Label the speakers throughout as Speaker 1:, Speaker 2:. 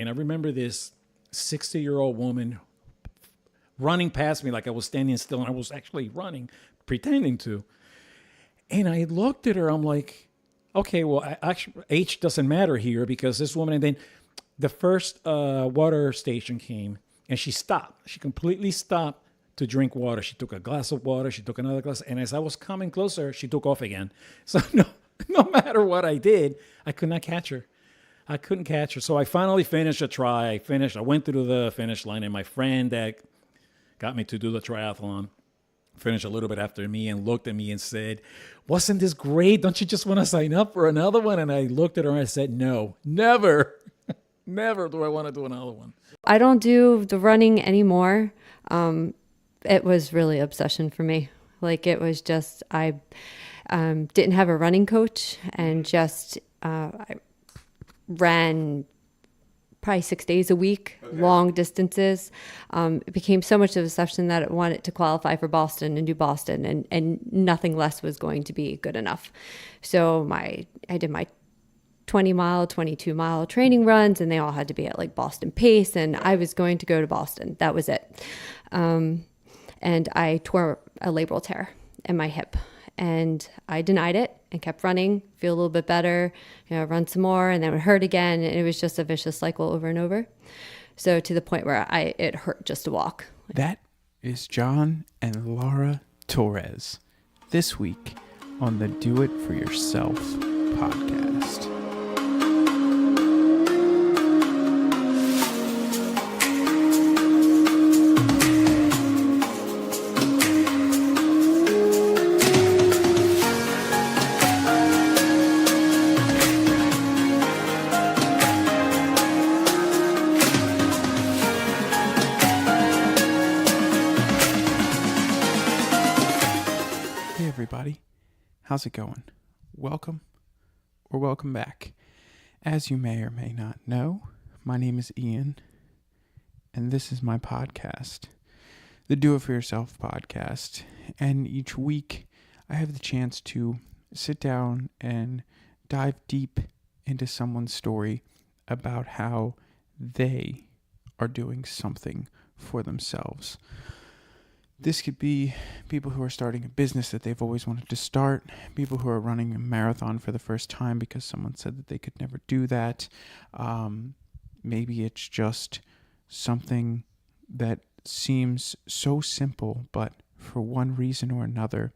Speaker 1: And I remember this 60-year-old woman running past me like I was standing still, and I was actually running, pretending to. And I looked at her. I'm like, okay, well, actually, age doesn't matter here because this woman. And then the first water station came, and she stopped. She completely stopped to drink water. She took a glass of water. She took another glass. And as I was coming closer, she took off again. So no matter what I did, I could not catch her. I couldn't catch her. So I finally finished a try. I went through the finish line, and my friend that got me to do the triathlon finished a little bit after me and looked at me and said, "Wasn't this great? Don't you just want to sign up for another one?" And I looked at her and I said, "No, never, never do I want to do another one."
Speaker 2: I don't do the running anymore. It was really obsession for me. Like it was just, I didn't have a running coach and just I ran probably 6 days a week, long distances. It became so much of a obsession that I wanted to qualify for Boston and do Boston, and nothing less was going to be good enough. So I did my 20-mile, 22-mile training runs, and they all had to be at like Boston pace, and I was going to go to Boston. That was it. And I tore a labral tear in my hip, and I denied it and kept running, feel a little bit better, run some more, and then it would hurt again. And it was just a vicious cycle over and over. So to the point where it hurt just to walk.
Speaker 3: That is John and Laura Torres this week on the Do It For Yourself podcast. Everybody, how's it going? Welcome or welcome back. As you may or may not know, my name is Ian, and this is my podcast, the Do It For Yourself podcast. And each week I have the chance to sit down and dive deep into someone's story about how they are doing something for themselves. This could be people who are starting a business that they've always wanted to start, people who are running a marathon for the first time because someone said that they could never do that. Maybe it's just something that seems so simple, but for one reason or another,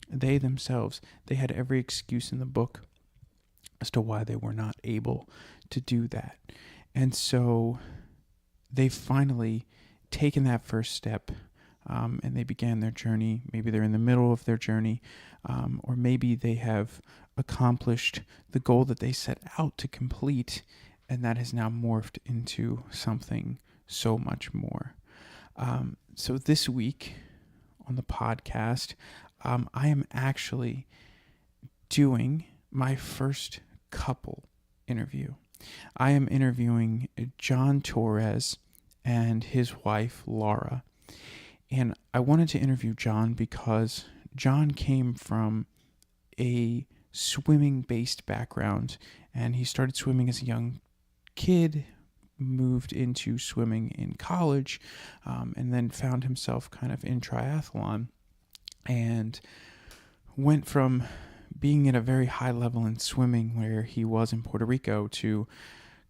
Speaker 3: they themselves, they had every excuse in the book as to why they were not able to do that. And so they've finally taken that first step. And they began their journey. Maybe they're in the middle of their journey, or maybe they have accomplished the goal that they set out to complete, and that has now morphed into something so much more. So this week on the podcast, I am actually doing my first couple interview. I am interviewing John Torres and his wife, Laura. And I wanted to interview John because John came from a swimming-based background, and he started swimming as a young kid, moved into swimming in college, and then found himself kind of in triathlon, and went from being at a very high level in swimming where he was in Puerto Rico to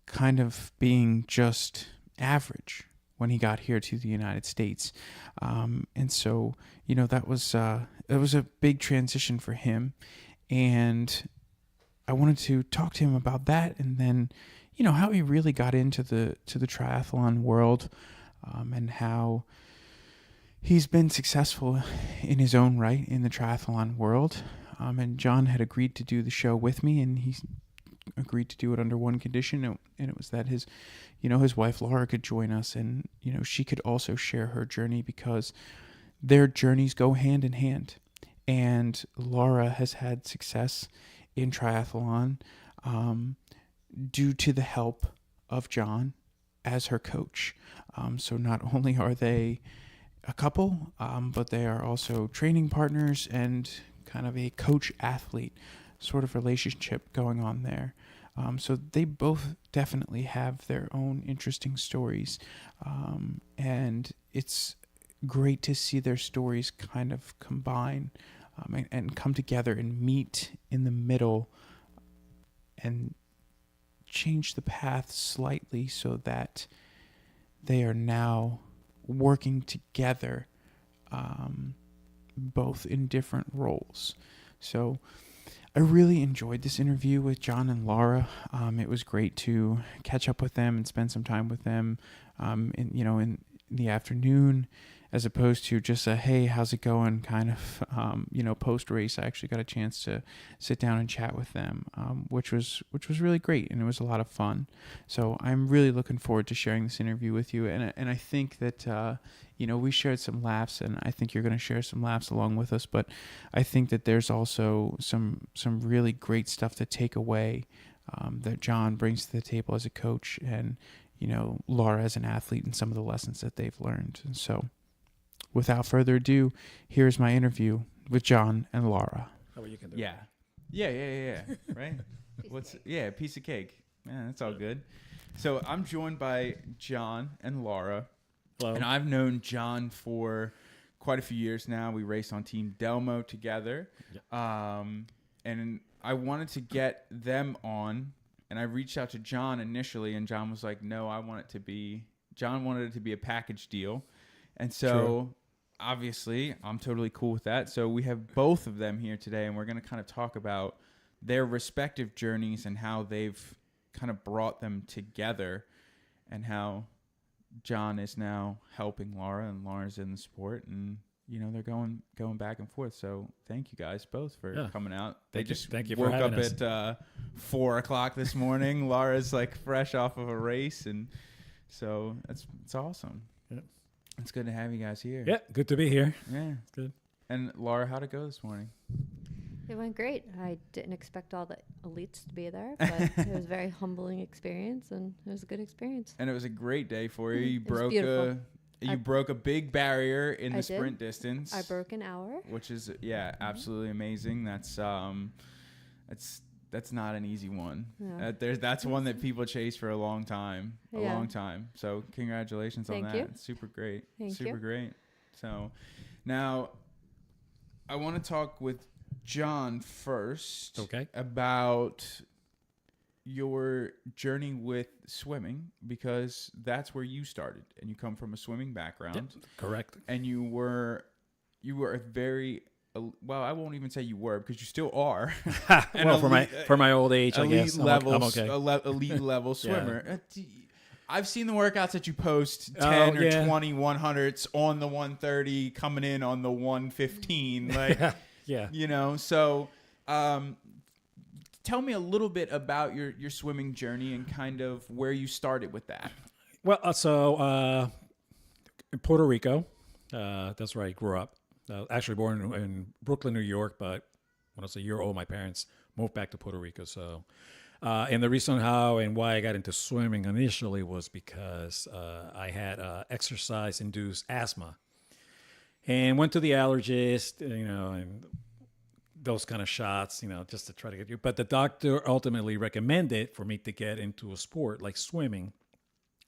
Speaker 3: kind of being just average when he got here to the United States. And so, that was a big transition for him. And I wanted to talk to him about that, and then, how he really got into the triathlon world, and how he's been successful in his own right in the triathlon world. And John had agreed to do the show with me, and he agreed to do it under one condition, and it was that his wife Laura could join us, and she could also share her journey, because their journeys go hand in hand. And Laura has had success in triathlon due to the help of John as her coach. So not only are they a couple, but they are also training partners and kind of a coach-athlete sort of relationship going on there. So they both definitely have their own interesting stories. And it's great to see their stories kind of combine and come together and meet in the middle and change the path slightly so that they are now working together, both in different roles. So I really enjoyed this interview with John and Laura. It was great to catch up with them and spend some time with them, in the afternoon, as opposed to just a, hey, how's it going kind of, post race. I actually got a chance to sit down and chat with them, which was really great. And it was a lot of fun. So I'm really looking forward to sharing this interview with you. And I think that, we shared some laughs, and I think you're going to share some laughs along with us. But I think that there's also some really great stuff to take away, that John brings to the table as a coach, and, Laura as an athlete, and some of the lessons that they've learned. And so, without further ado, here's my interview with John and Laura.
Speaker 1: How about you can do
Speaker 3: Yeah. Right? Piece of cake. Yeah, that's all good. So I'm joined by John and Laura.
Speaker 1: Hello.
Speaker 3: And I've known John for quite a few years now. We raced on Team Delmo together. Yep. And I wanted to get them on, and I reached out to John initially, and John was like, no, John wanted it to be a package deal. And so,
Speaker 1: True.
Speaker 3: Obviously, I'm totally cool with that. So we have both of them here today, and we're going to kind of talk about their respective journeys and how they've kind of brought them together, and how John is now helping Laura, and Laura's in the sport, and they're going back and forth. So thank you guys both for coming out.
Speaker 1: Thank you
Speaker 3: woke
Speaker 1: for having
Speaker 3: up
Speaker 1: us.
Speaker 3: at 4:00 this morning. Laura's like fresh off of a race, and so it's awesome.
Speaker 1: Yep.
Speaker 3: It's good to have you guys here.
Speaker 1: Yeah, good to be here.
Speaker 3: Yeah.
Speaker 1: It's good.
Speaker 3: And Laura, how'd it go this morning?
Speaker 2: It went great. I didn't expect all the elites to be there, but it was a very humbling experience, and it was a good experience.
Speaker 3: And it was a great day for you. You
Speaker 2: It was beautiful.
Speaker 3: broke a big barrier in the
Speaker 2: I
Speaker 3: sprint
Speaker 2: did.
Speaker 3: distance.
Speaker 2: I broke an hour.
Speaker 3: Which is absolutely amazing. That's not an easy one.
Speaker 2: Yeah.
Speaker 3: That's one that people chase for a long time. So congratulations on
Speaker 2: Thank
Speaker 3: that.
Speaker 2: you.
Speaker 3: It's super great.
Speaker 2: Thank
Speaker 3: super
Speaker 2: you.
Speaker 3: great. So now I want to talk with John first.
Speaker 1: Okay.
Speaker 3: About your journey with swimming, because that's where you started, and you come from a swimming background.
Speaker 1: Yep, correct.
Speaker 3: And you were a very well, I won't even say you were, because you still are.
Speaker 1: Well, for my old age, I guess I'm okay.
Speaker 3: Elite level swimmer. I've seen the workouts that you post 10 or 20 100s on the 130, coming in on the 115. Like,
Speaker 1: yeah.
Speaker 3: So tell me a little bit about your swimming journey and kind of where you started with that.
Speaker 1: Well, so in Puerto Rico, that's where I grew up. Actually born in Brooklyn, New York, but when I was a year old, my parents moved back to Puerto Rico. So, and the reason how and why I got into swimming initially was because I had exercise-induced asthma, and went to the allergist, and those kind of shots, just to try to get you. But the doctor ultimately recommended for me to get into a sport like swimming,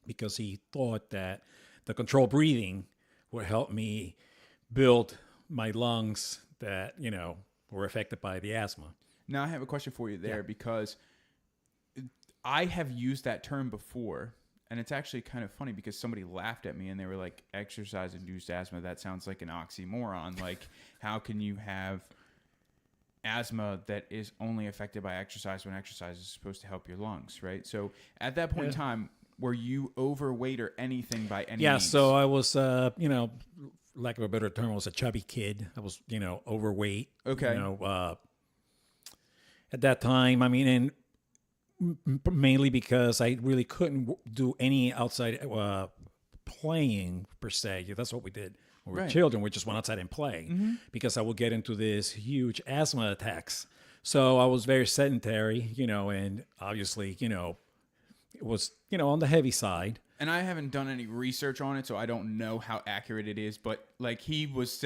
Speaker 1: because he thought that the controlled breathing would help me build my lungs that, were affected by the asthma.
Speaker 3: Now I have a question for you there, because I have used that term before, and it's actually kind of funny because somebody laughed at me and they were like, exercise-induced asthma, that sounds like an oxymoron. Like, how can you have asthma that is only affected by exercise when exercise is supposed to help your lungs, right? So at that point in time, were you overweight or anything by any means?
Speaker 1: Yeah, so I was, lack of a better term, I was a chubby kid. I was, overweight.
Speaker 3: Okay.
Speaker 1: At that time, and mainly because I really couldn't do any outside playing per se. That's what we did when we were children. We just went outside and play, because I would get into this huge asthma attacks. So I was very sedentary, and obviously, it was, on the heavy side.
Speaker 3: And I haven't done any research on it, so I don't know how accurate it is. But like he was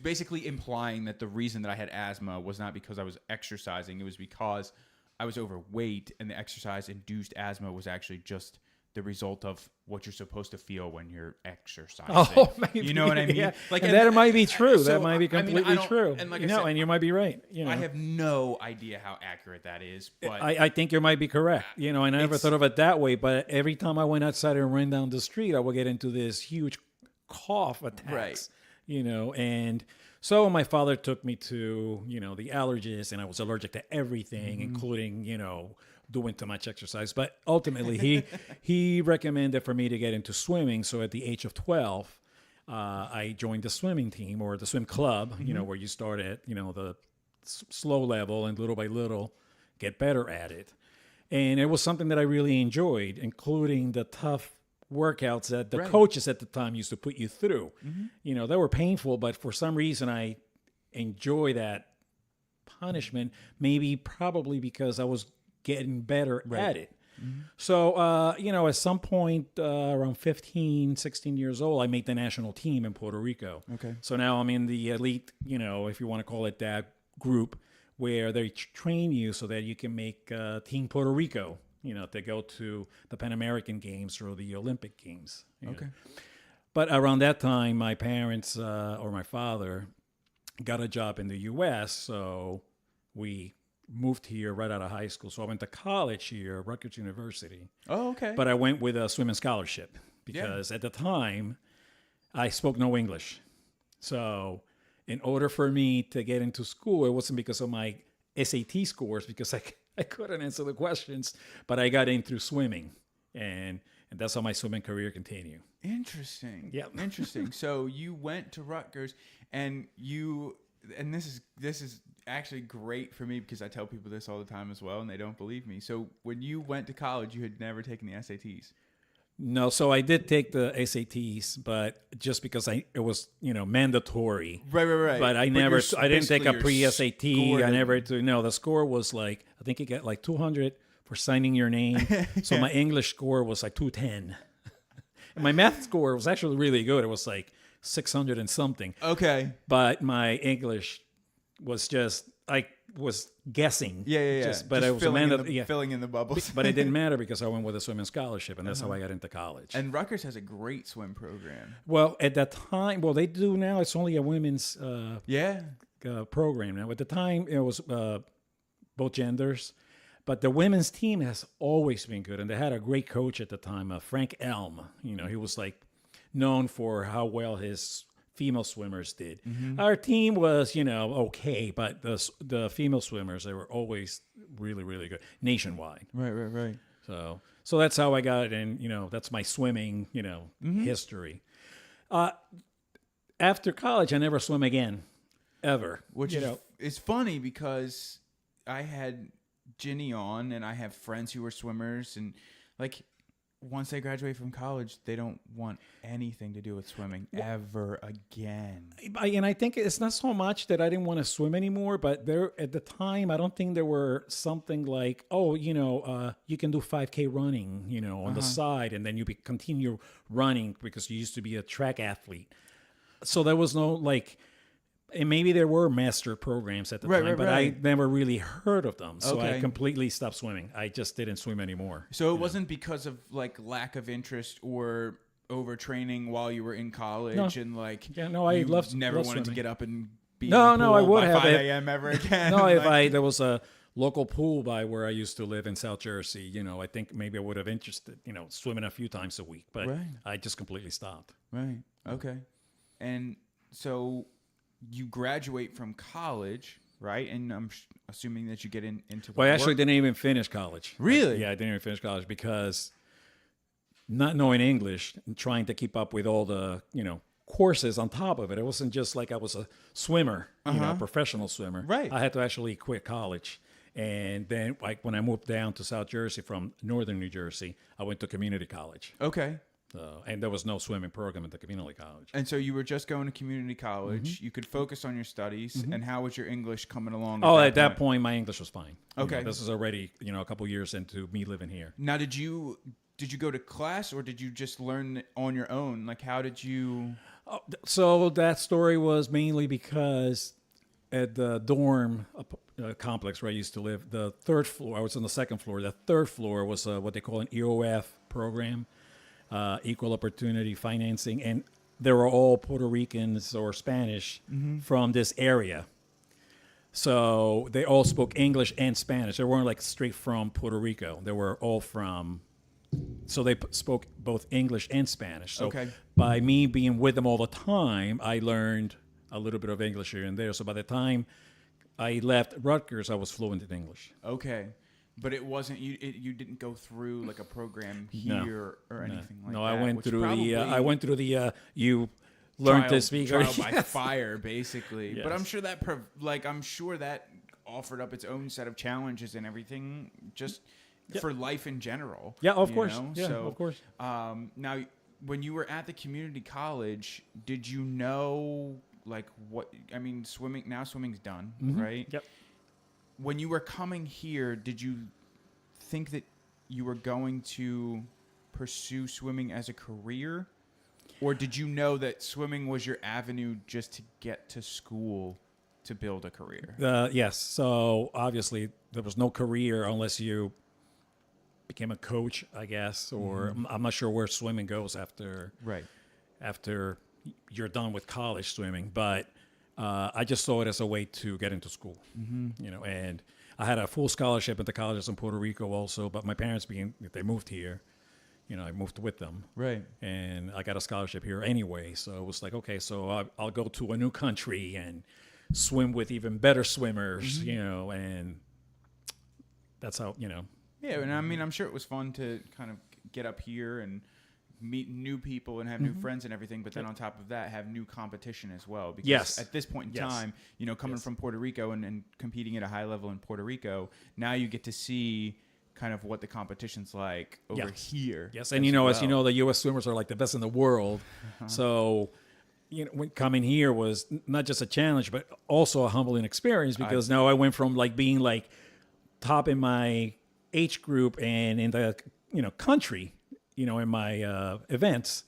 Speaker 3: basically implying that the reason that I had asthma was not because I was exercising. It was because I was overweight, and the exercise induced asthma was actually just the result of what you're supposed to feel when you're exercising.
Speaker 1: Oh, maybe.
Speaker 3: You know what I mean?
Speaker 1: Yeah.
Speaker 3: Like,
Speaker 1: and that might be true.
Speaker 3: so,
Speaker 1: that might be completely true.
Speaker 3: And like
Speaker 1: you
Speaker 3: I
Speaker 1: know,
Speaker 3: said,
Speaker 1: and you might be right. You know,
Speaker 3: I have no idea how accurate that is, but
Speaker 1: I think you might be correct. You know, and I never thought of it that way. But every time I went outside and ran down the street, I would get into this huge cough attacks.
Speaker 3: Right.
Speaker 1: You know, and so my father took me to, you know, the allergist, and I was allergic to everything, including, you know, doing too much exercise. But ultimately, he recommended for me to get into swimming. So at the age of 12, I joined the swimming team or the swim club, you know, where you start at, you know, the slow level and little by little get better at it. And it was something that I really enjoyed, including the tough workouts that the coaches at the time used to put you through. You know, they were painful, but for some reason I enjoy that punishment, probably because I was getting better at it. So, you know, at some point around 15, 16 years old, I made the national team in Puerto Rico.
Speaker 3: Okay.
Speaker 1: So now I'm in the elite, you know, if you want to call it that, group where they train you so that you can make Team Puerto Rico, you know, to go to the Pan American Games or the Olympic Games.
Speaker 3: Okay.
Speaker 1: But around that time, my parents or my father got a job in the U.S., so we moved here right out of high school. So I went to college here, Rutgers University.
Speaker 3: Oh, okay.
Speaker 1: But I went with a swimming scholarship because at the time, I spoke no English. So in order for me to get into school, it wasn't because of my SAT scores, because I couldn't answer the questions, but I got in through swimming. And that's how my swimming career continued.
Speaker 3: Interesting.
Speaker 1: Yeah.
Speaker 3: Interesting. So you went to Rutgers, and this is actually great for me because I tell people this all the time as well, and they don't believe me. So when you went to college, you had never taken the SATs.
Speaker 1: No, so I did take the SATs, but just because it was, you know, mandatory.
Speaker 3: Right.
Speaker 1: But I didn't take a pre-SAT. The score was like, I think you get like 200 for signing your name. So my English score was like 210. And my math score was actually really good. It was like 600 and something.
Speaker 3: Okay.
Speaker 1: But my English was just, I was guessing.
Speaker 3: Yeah.
Speaker 1: But I was
Speaker 3: filling in the bubbles.
Speaker 1: But it didn't matter because I went with a swimming scholarship, and that's how I got into college.
Speaker 3: And Rutgers has a great swim program.
Speaker 1: Well, at that time, they do now. It's only a women's program now. At the time, it was both genders. But the women's team has always been good, and they had a great coach at the time, Frank Elm. You know, he was like known for how well his female swimmers did. Our team was, you know, okay, but the female swimmers, they were always really, really good nationwide.
Speaker 3: Right.
Speaker 1: So that's how I got it, and you know, that's my swimming, you know, history. After college, I never swim again, ever.
Speaker 3: Which is funny because I had Ginny on, and I have friends who are swimmers, and like, once they graduate from college, they don't want anything to do with swimming ever again.
Speaker 1: And I think it's not so much that I didn't want to swim anymore, but there at the time, I don't think there were something like, you can do 5K running, you know, on the side, and then you continue running because you used to be a track athlete. So there was no like, and maybe there were master programs at the time, but I never really heard of them. So I completely stopped swimming. I just didn't swim anymore.
Speaker 3: So it wasn't because of like lack of interest or overtraining while you were in college, and like
Speaker 1: I
Speaker 3: wanted
Speaker 1: swimming.
Speaker 3: to get up and be
Speaker 1: I would
Speaker 3: by
Speaker 1: have
Speaker 3: 5 a.m. ever again.
Speaker 1: No, if there was a local pool by where I used to live in South Jersey, you know, I think maybe I would have interested, you know, swimming a few times a week, but I just completely stopped.
Speaker 3: Right. Okay. And so you graduate from college, right? And I'm assuming that you get into the
Speaker 1: I actually didn't even finish college.
Speaker 3: Really?
Speaker 1: I didn't even finish college because not knowing English and trying to keep up with all the, you know, courses on top of it. It wasn't just like I was a swimmer, you know, a professional swimmer.
Speaker 3: Right.
Speaker 1: I had to actually quit college. And then like when I moved down to South Jersey from northern New Jersey, I went to community college.
Speaker 3: Okay.
Speaker 1: And there was no swimming program at the community college.
Speaker 3: And so you were just going to community college. You could focus on your studies. And how was your English coming along?
Speaker 1: At that point, my English was fine.
Speaker 3: Okay.
Speaker 1: You know, this is already, you know, a couple years into me living here.
Speaker 3: Now, did you go to class, or did you just learn on your own? Like, how did you?
Speaker 1: So that story was mainly because at the dorm complex where I used to live, the third floor, I was on the second floor. The third floor was what they call an EOF program, Equal Opportunity Financing. And they were all Puerto Ricans or Spanish from this area. So they all spoke English and Spanish. They weren't like straight from Puerto Rico. They were all from, so they spoke both English and Spanish. So by me being with them all the time, I learned a little bit of English here and there. So by the time I left Rutgers, I was fluent in English.
Speaker 3: Okay. But it wasn't, you didn't go through like a program here or anything like that?
Speaker 1: No, I went through the, you learned to speak.
Speaker 3: Trial by fire, basically. Yes. But I'm sure that offered up its own set of challenges and everything just for life in general.
Speaker 1: Yeah, of course.
Speaker 3: Know?
Speaker 1: Yeah,
Speaker 3: so,
Speaker 1: of course.
Speaker 3: Now, when you were at the community college, did you know like swimming's done, right?
Speaker 1: Yep.
Speaker 3: When you were coming here, did you think that you were going to pursue swimming as a career? Or did you know that swimming was your avenue just to get to school to build a career?
Speaker 1: Yes. So obviously there was no career unless you became a coach, I guess, or I'm not sure where swimming goes after you're done with college swimming. But I just saw it as a way to get into school, and I had a full scholarship at the colleges in Puerto Rico also, but my parents they moved here. I moved with them.
Speaker 3: Right.
Speaker 1: And I got a scholarship here anyway. So it was like, okay, so I'll go to a new country and swim with even better swimmers, and that's how,
Speaker 3: Yeah, and I mean, I'm sure it was fun to kind of get up here and meet new people and have new friends and everything, but then on top of that, have new competition as well. Because at this point in time, coming from Puerto Rico and competing at a high level in Puerto Rico, now you get to see kind of what the competition's like over here.
Speaker 1: Yes, and as you know, the U.S. swimmers are like the best in the world. So, when coming here was not just a challenge, but also a humbling experience because now I went from like being like top in my age group and in the country, in my events,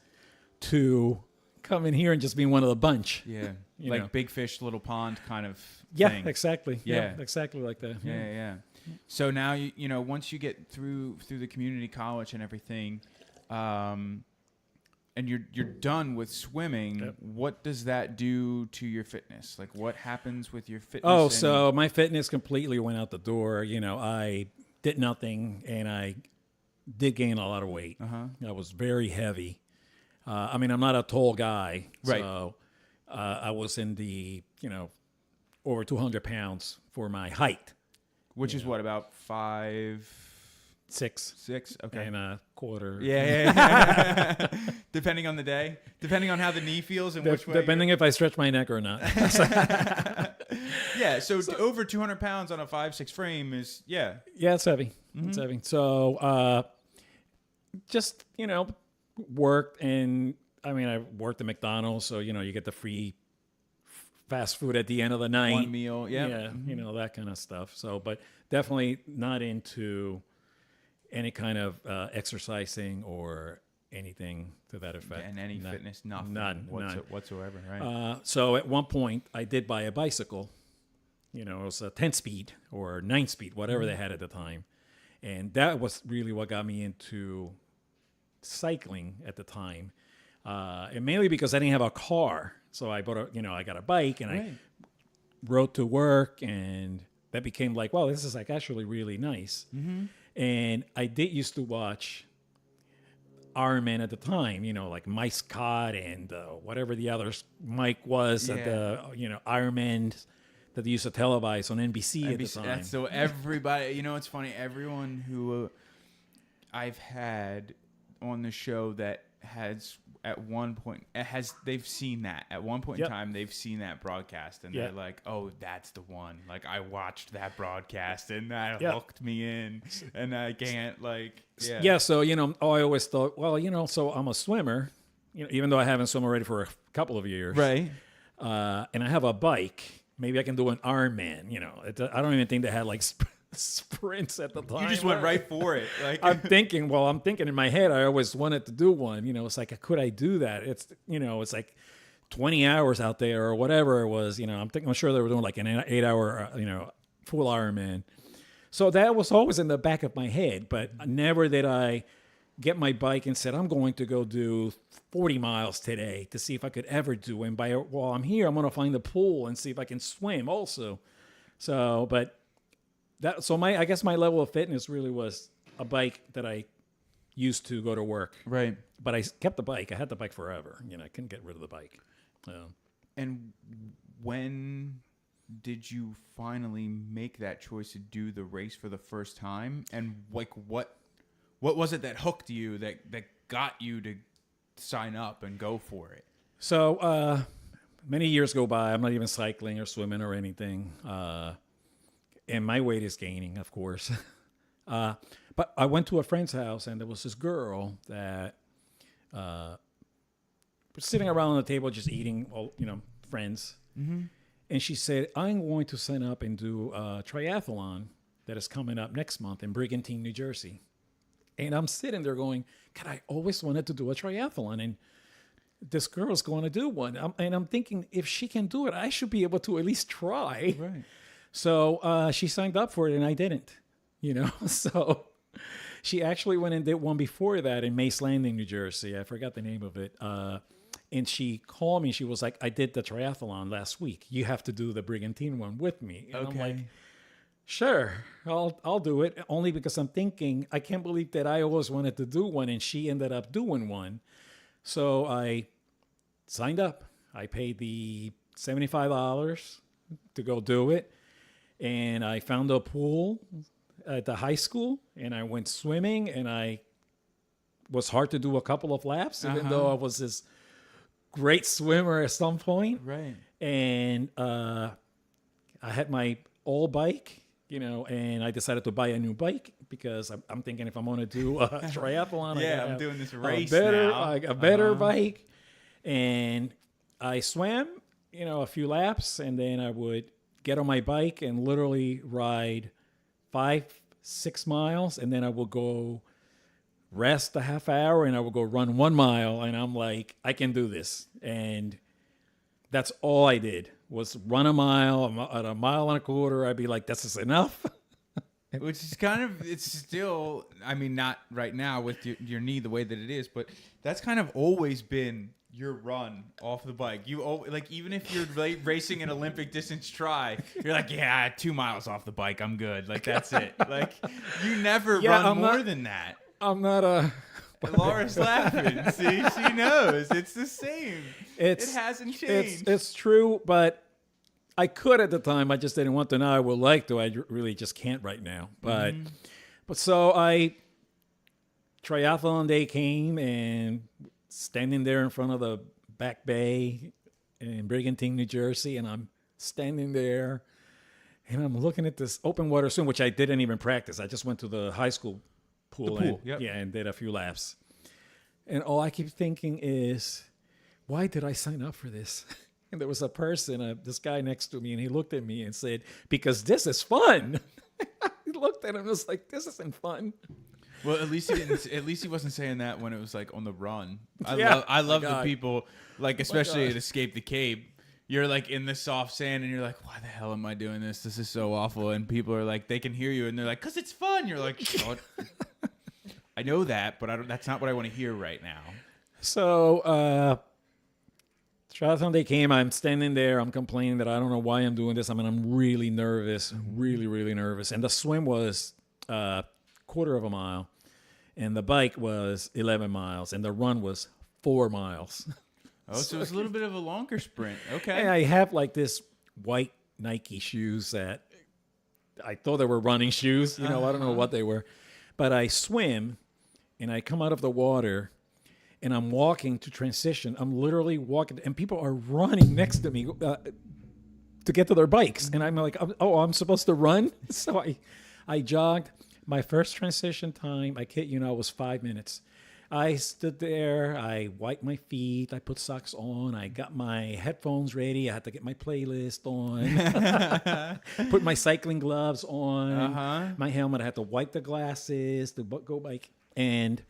Speaker 1: to coming here and just being one of the bunch.
Speaker 3: Yeah, like big fish, little pond kind of thing.
Speaker 1: Yeah, exactly. Yeah, exactly like that.
Speaker 3: Yeah. So now once you get through the community college and everything, and you're done with swimming, what does that do to your fitness? Like, what happens with your fitness?
Speaker 1: So my fitness completely went out the door. I did nothing, and I did gain a lot of weight. I was very heavy. I'm not a tall guy,
Speaker 3: right?
Speaker 1: So I was in the over 200 pounds for my height.
Speaker 3: Which is what, about 5'6"? 6, okay.
Speaker 1: And a quarter.
Speaker 3: Yeah. Depending on the day. Depending on how the knee feels and which way.
Speaker 1: Depending if I stretch my neck or not.
Speaker 3: Yeah, so over 200 pounds on a 5'6" frame is, Yeah,
Speaker 1: it's heavy. It's heavy. So just, worked, and I worked at McDonald's, so, you get the free fast food at the end of the night.
Speaker 3: One meal,
Speaker 1: yeah, that kind of stuff. So, but definitely not into any kind of exercising or anything to that effect.
Speaker 3: And any fitness, nothing.
Speaker 1: None
Speaker 3: whatsoever, right?
Speaker 1: So at one point, I did buy a bicycle. It was a 10-speed or 9-speed, whatever they had at the time. And that was really what got me into cycling at the time. And mainly because I didn't have a car. So I bought I got a bike and I rode to work, and that became like, wow, this is like actually really nice. And I did used to watch Ironman at the time, like Mike Scott and whatever the other Mike was at the, Ironman that they used to televise on NBC at the time.
Speaker 3: So everybody, it's funny, everyone who I've had on the show that has at one point they've seen that at one point in time, they've seen that broadcast, and they're like, oh, that's the one. Like, I watched that broadcast and that hooked me in, and I can't
Speaker 1: so I always thought, well, so I'm a swimmer, even though I haven't swum already for a couple of years,
Speaker 3: right?
Speaker 1: And I have a bike, maybe I can do an Ironman. I don't even think they had like sprints at the time.
Speaker 3: You just went right for it. Like,
Speaker 1: I'm thinking in my head, I always wanted to do one. It's like, could I do that? It's it's like 20 hours out there or whatever it was. I'm sure they were doing like an 8-hour full Ironman. So that was always in the back of my head, but never did I get my bike and said, I'm going to go do 40 miles today to see if I could ever do it. And while I'm here, I'm going to find the pool and see if I can swim also. So, I guess my level of fitness really was a bike that I used to go to work.
Speaker 3: Right.
Speaker 1: But I kept the bike. I had the bike forever. I couldn't get rid of the bike.
Speaker 3: And when did you finally make that choice to do the race for the first time? And like, what was it that hooked you, that got you to sign up and go for it?
Speaker 1: So many years go by. I'm not even cycling or swimming or anything. And my weight is gaining, of course. But I went to a friend's house, and there was this girl that was sitting around the table just eating, friends. Mm-hmm. And she said, I'm going to sign up and do a triathlon that is coming up next month in Brigantine, New Jersey. And I'm sitting there going, God, I always wanted to do a triathlon. And this girl's going to do one. And I'm thinking, if she can do it, I should be able to at least try.
Speaker 3: Right.
Speaker 1: So she signed up for it, and I didn't, So she actually went and did one before that in Mace Landing, New Jersey. I forgot the name of it. And she called me. She was like, I did the triathlon last week. You have to do the Brigantine one with me. And I'm like, sure, I'll do it. Only because I'm thinking, I can't believe that I always wanted to do one, and she ended up doing one. So I signed up. I paid the $75 to go do it. And I found a pool at the high school, and I went swimming, and I was hard to do a couple of laps, even though I was this great swimmer at some point.
Speaker 3: Right.
Speaker 1: And I had my old bike, and I decided to buy a new bike because I'm thinking if I'm going to do a triathlon,
Speaker 3: I'm doing this race
Speaker 1: a better bike. And I swam, a few laps, and then I would get on my bike and literally ride 5-6 miles, and then I will go rest a half hour, and I will go run 1 mile, and I'm like, I can do this. And that's all I did was run a mile. At a mile and a quarter, I'd be like, this is enough.
Speaker 3: Which is it's still, not right now with your knee the way that it is, but that's kind of always been your run off the bike. Even if you're racing an Olympic distance try, you're like, 2 miles off the bike, I'm good. Like, that's it. Like, you never run more than that.
Speaker 1: I'm not a...
Speaker 3: Laura's laughing. See, she knows. It's the same. It hasn't changed.
Speaker 1: It's true, but I could at the time. I just didn't want to. Now I would like to. I really just can't right now. But so triathlon day came, and standing there in front of the back bay in Brigantine, New Jersey, and I'm standing there, and I'm looking at this open water swim, which I didn't even practice. I just went to the high school pool, and did a few laps. And all I keep thinking is, why did I sign up for this? And there was a person, this guy next to me, and he looked at me and said, because this is fun. He looked at him and was like, this isn't fun.
Speaker 3: Well, at least he didn't. At least he wasn't saying that when it was like on the run. I love the people, like especially at Escape the Cape. You're like in the soft sand, and you're like, why the hell am I doing this? This is so awful. And people are like, they can hear you, and they're like, because it's fun. You're like, what? I know that, but that's not what I want to hear right now.
Speaker 1: So, triathlon day came. I'm standing there. I'm complaining that I don't know why I'm doing this. I'm really nervous, really, really nervous. And the swim was quarter of a mile, and the bike was 11 miles, and the run was 4 miles.
Speaker 3: Oh, so it's a little bit of a longer sprint. Okay.
Speaker 1: And I have like this white Nike shoes that I thought they were running shoes. I don't know what they were. But I swim, and I come out of the water, and I'm walking to transition. I'm literally walking, and people are running next to me to get to their bikes. And I'm like, I'm supposed to run? So I jogged. My first transition time, I kid you not, was 5 minutes. I stood there. I wiped my feet. I put socks on. I got my headphones ready. I had to get my playlist on. Put my cycling gloves on. My helmet. I had to wipe the glasses to go bike. And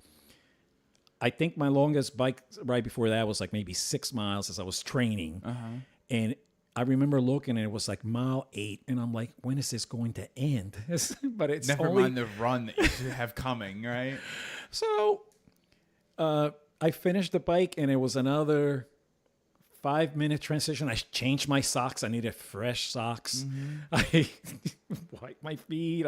Speaker 1: I think my longest bike ride before that was like maybe 6 miles as I was training. And I remember looking and it was like mile 8. And I'm like, when is this going to end? But it's
Speaker 3: Never
Speaker 1: only...
Speaker 3: mind the run that you have coming, right?
Speaker 1: So I finished the bike and it was another 5-minute transition. I changed my socks. I needed fresh socks. I wiped my feet.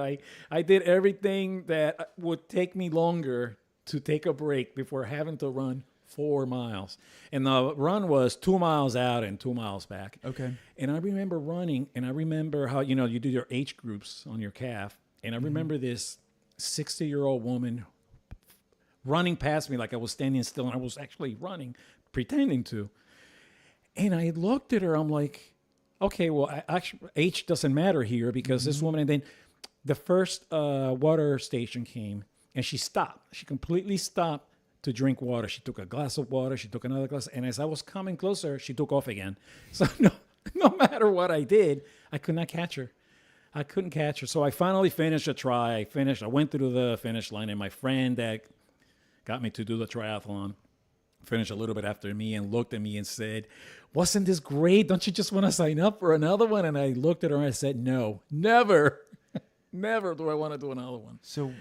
Speaker 1: I did everything that would take me longer to take a break before having to run 4 miles. And the run was 2 miles out and 2 miles back.
Speaker 3: Okay.
Speaker 1: And I remember running, and I remember how, you do your age groups on your calf. And I remember this 60-year-old woman running past me like I was standing still, and I was actually running, pretending to. And I looked at her, I'm like, okay, well, actually, age doesn't matter here because this woman, and then the first water station came, and she stopped. She completely stopped to drink water. She took a glass of water. She took another glass. And as I was coming closer, she took off again. So no matter what I did, I could not catch her. I couldn't catch her. So I finally finished a try. I went through the finish line, and my friend that got me to do the triathlon finished a little bit after me and looked at me and said, wasn't this great? Don't you just want to sign up for another one? And I looked at her and I said, no, never, never do I want to do another one. So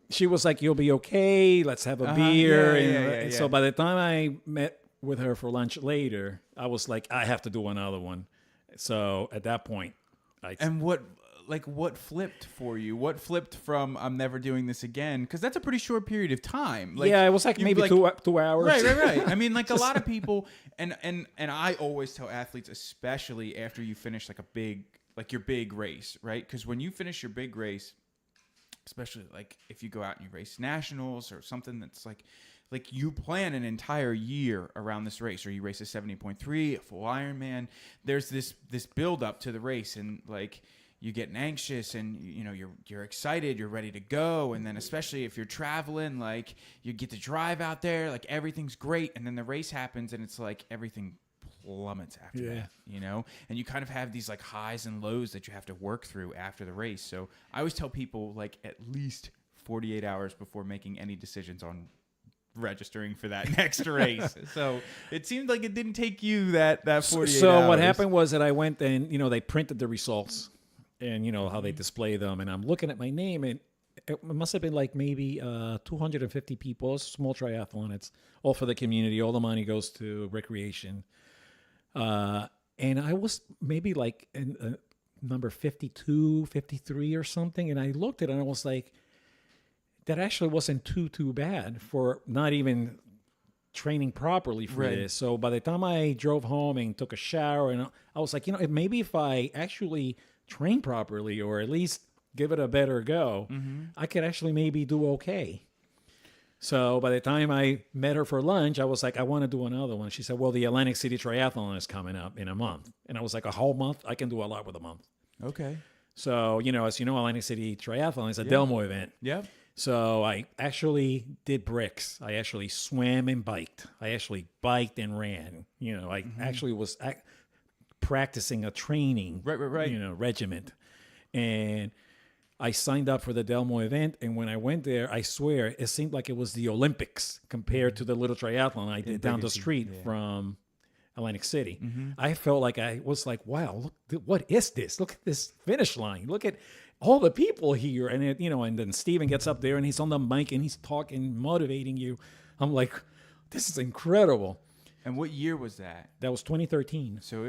Speaker 1: she was like, you'll be okay. Let's have a beer. And so by the time I met with her for lunch later, I was like, I have to do another one. So at that point,
Speaker 3: what flipped for you? What flipped from I'm never doing this again? Because that's a pretty short period of time. Like,
Speaker 1: yeah, it was like maybe like, 2 hours.
Speaker 3: Right. I mean, like a lot of people, and I always tell athletes, especially after you finish your big race, right? Because when you finish your big race, especially like if you go out and you race nationals or something that's like you plan an entire year around this race, or you race a 70.3, a full Ironman. There's this build up to the race, and like you getting anxious, and you're excited, you're ready to go, and then especially if you're traveling, like you get to drive out there, like everything's great, and then the race happens, and it's like everything plummets after that, and you kind of have these like highs and lows that you have to work through after the race. So I always tell people like at least 48 hours before making any decisions on registering for that next race. So it seemed like it didn't take you that 48 hours.
Speaker 1: So what happened was that I went and, they printed the results and, how they display them. And I'm looking at my name, and it must have been like maybe 250 people. It's a small triathlon. It's all for the community. All the money goes to recreation. And I was maybe like in number 52, 53 or something. And I looked at it and I was like, that actually wasn't too bad for not even training properly for this. So by the time I drove home and took a shower, and I was like, maybe if I actually train properly, or at least give it a better go, I could actually maybe do okay. So by the time I met her for lunch, I was like, I want to do another one. She said, well, the Atlantic City Triathlon is coming up in a month. And I was like, a whole month? I can do a lot with a month.
Speaker 3: Okay.
Speaker 1: So, as you know, Atlantic City Triathlon is a Delmo event.
Speaker 3: Yep.
Speaker 1: So I actually did bricks. I actually swam and biked. I actually biked and ran. I actually was practicing a training regiment. And I signed up for the Delmo event, and when I went there, I swear, it seemed like it was the Olympics compared to the little triathlon I did down the street from Atlantic City. I felt like I was like, wow, look, what is this? Look at this finish line. Look at all the people here. And, and then Steven gets up there, and he's on the mic, and he's talking, motivating you. I'm like, this is incredible.
Speaker 3: And what year was that?
Speaker 1: That was 2013.
Speaker 3: So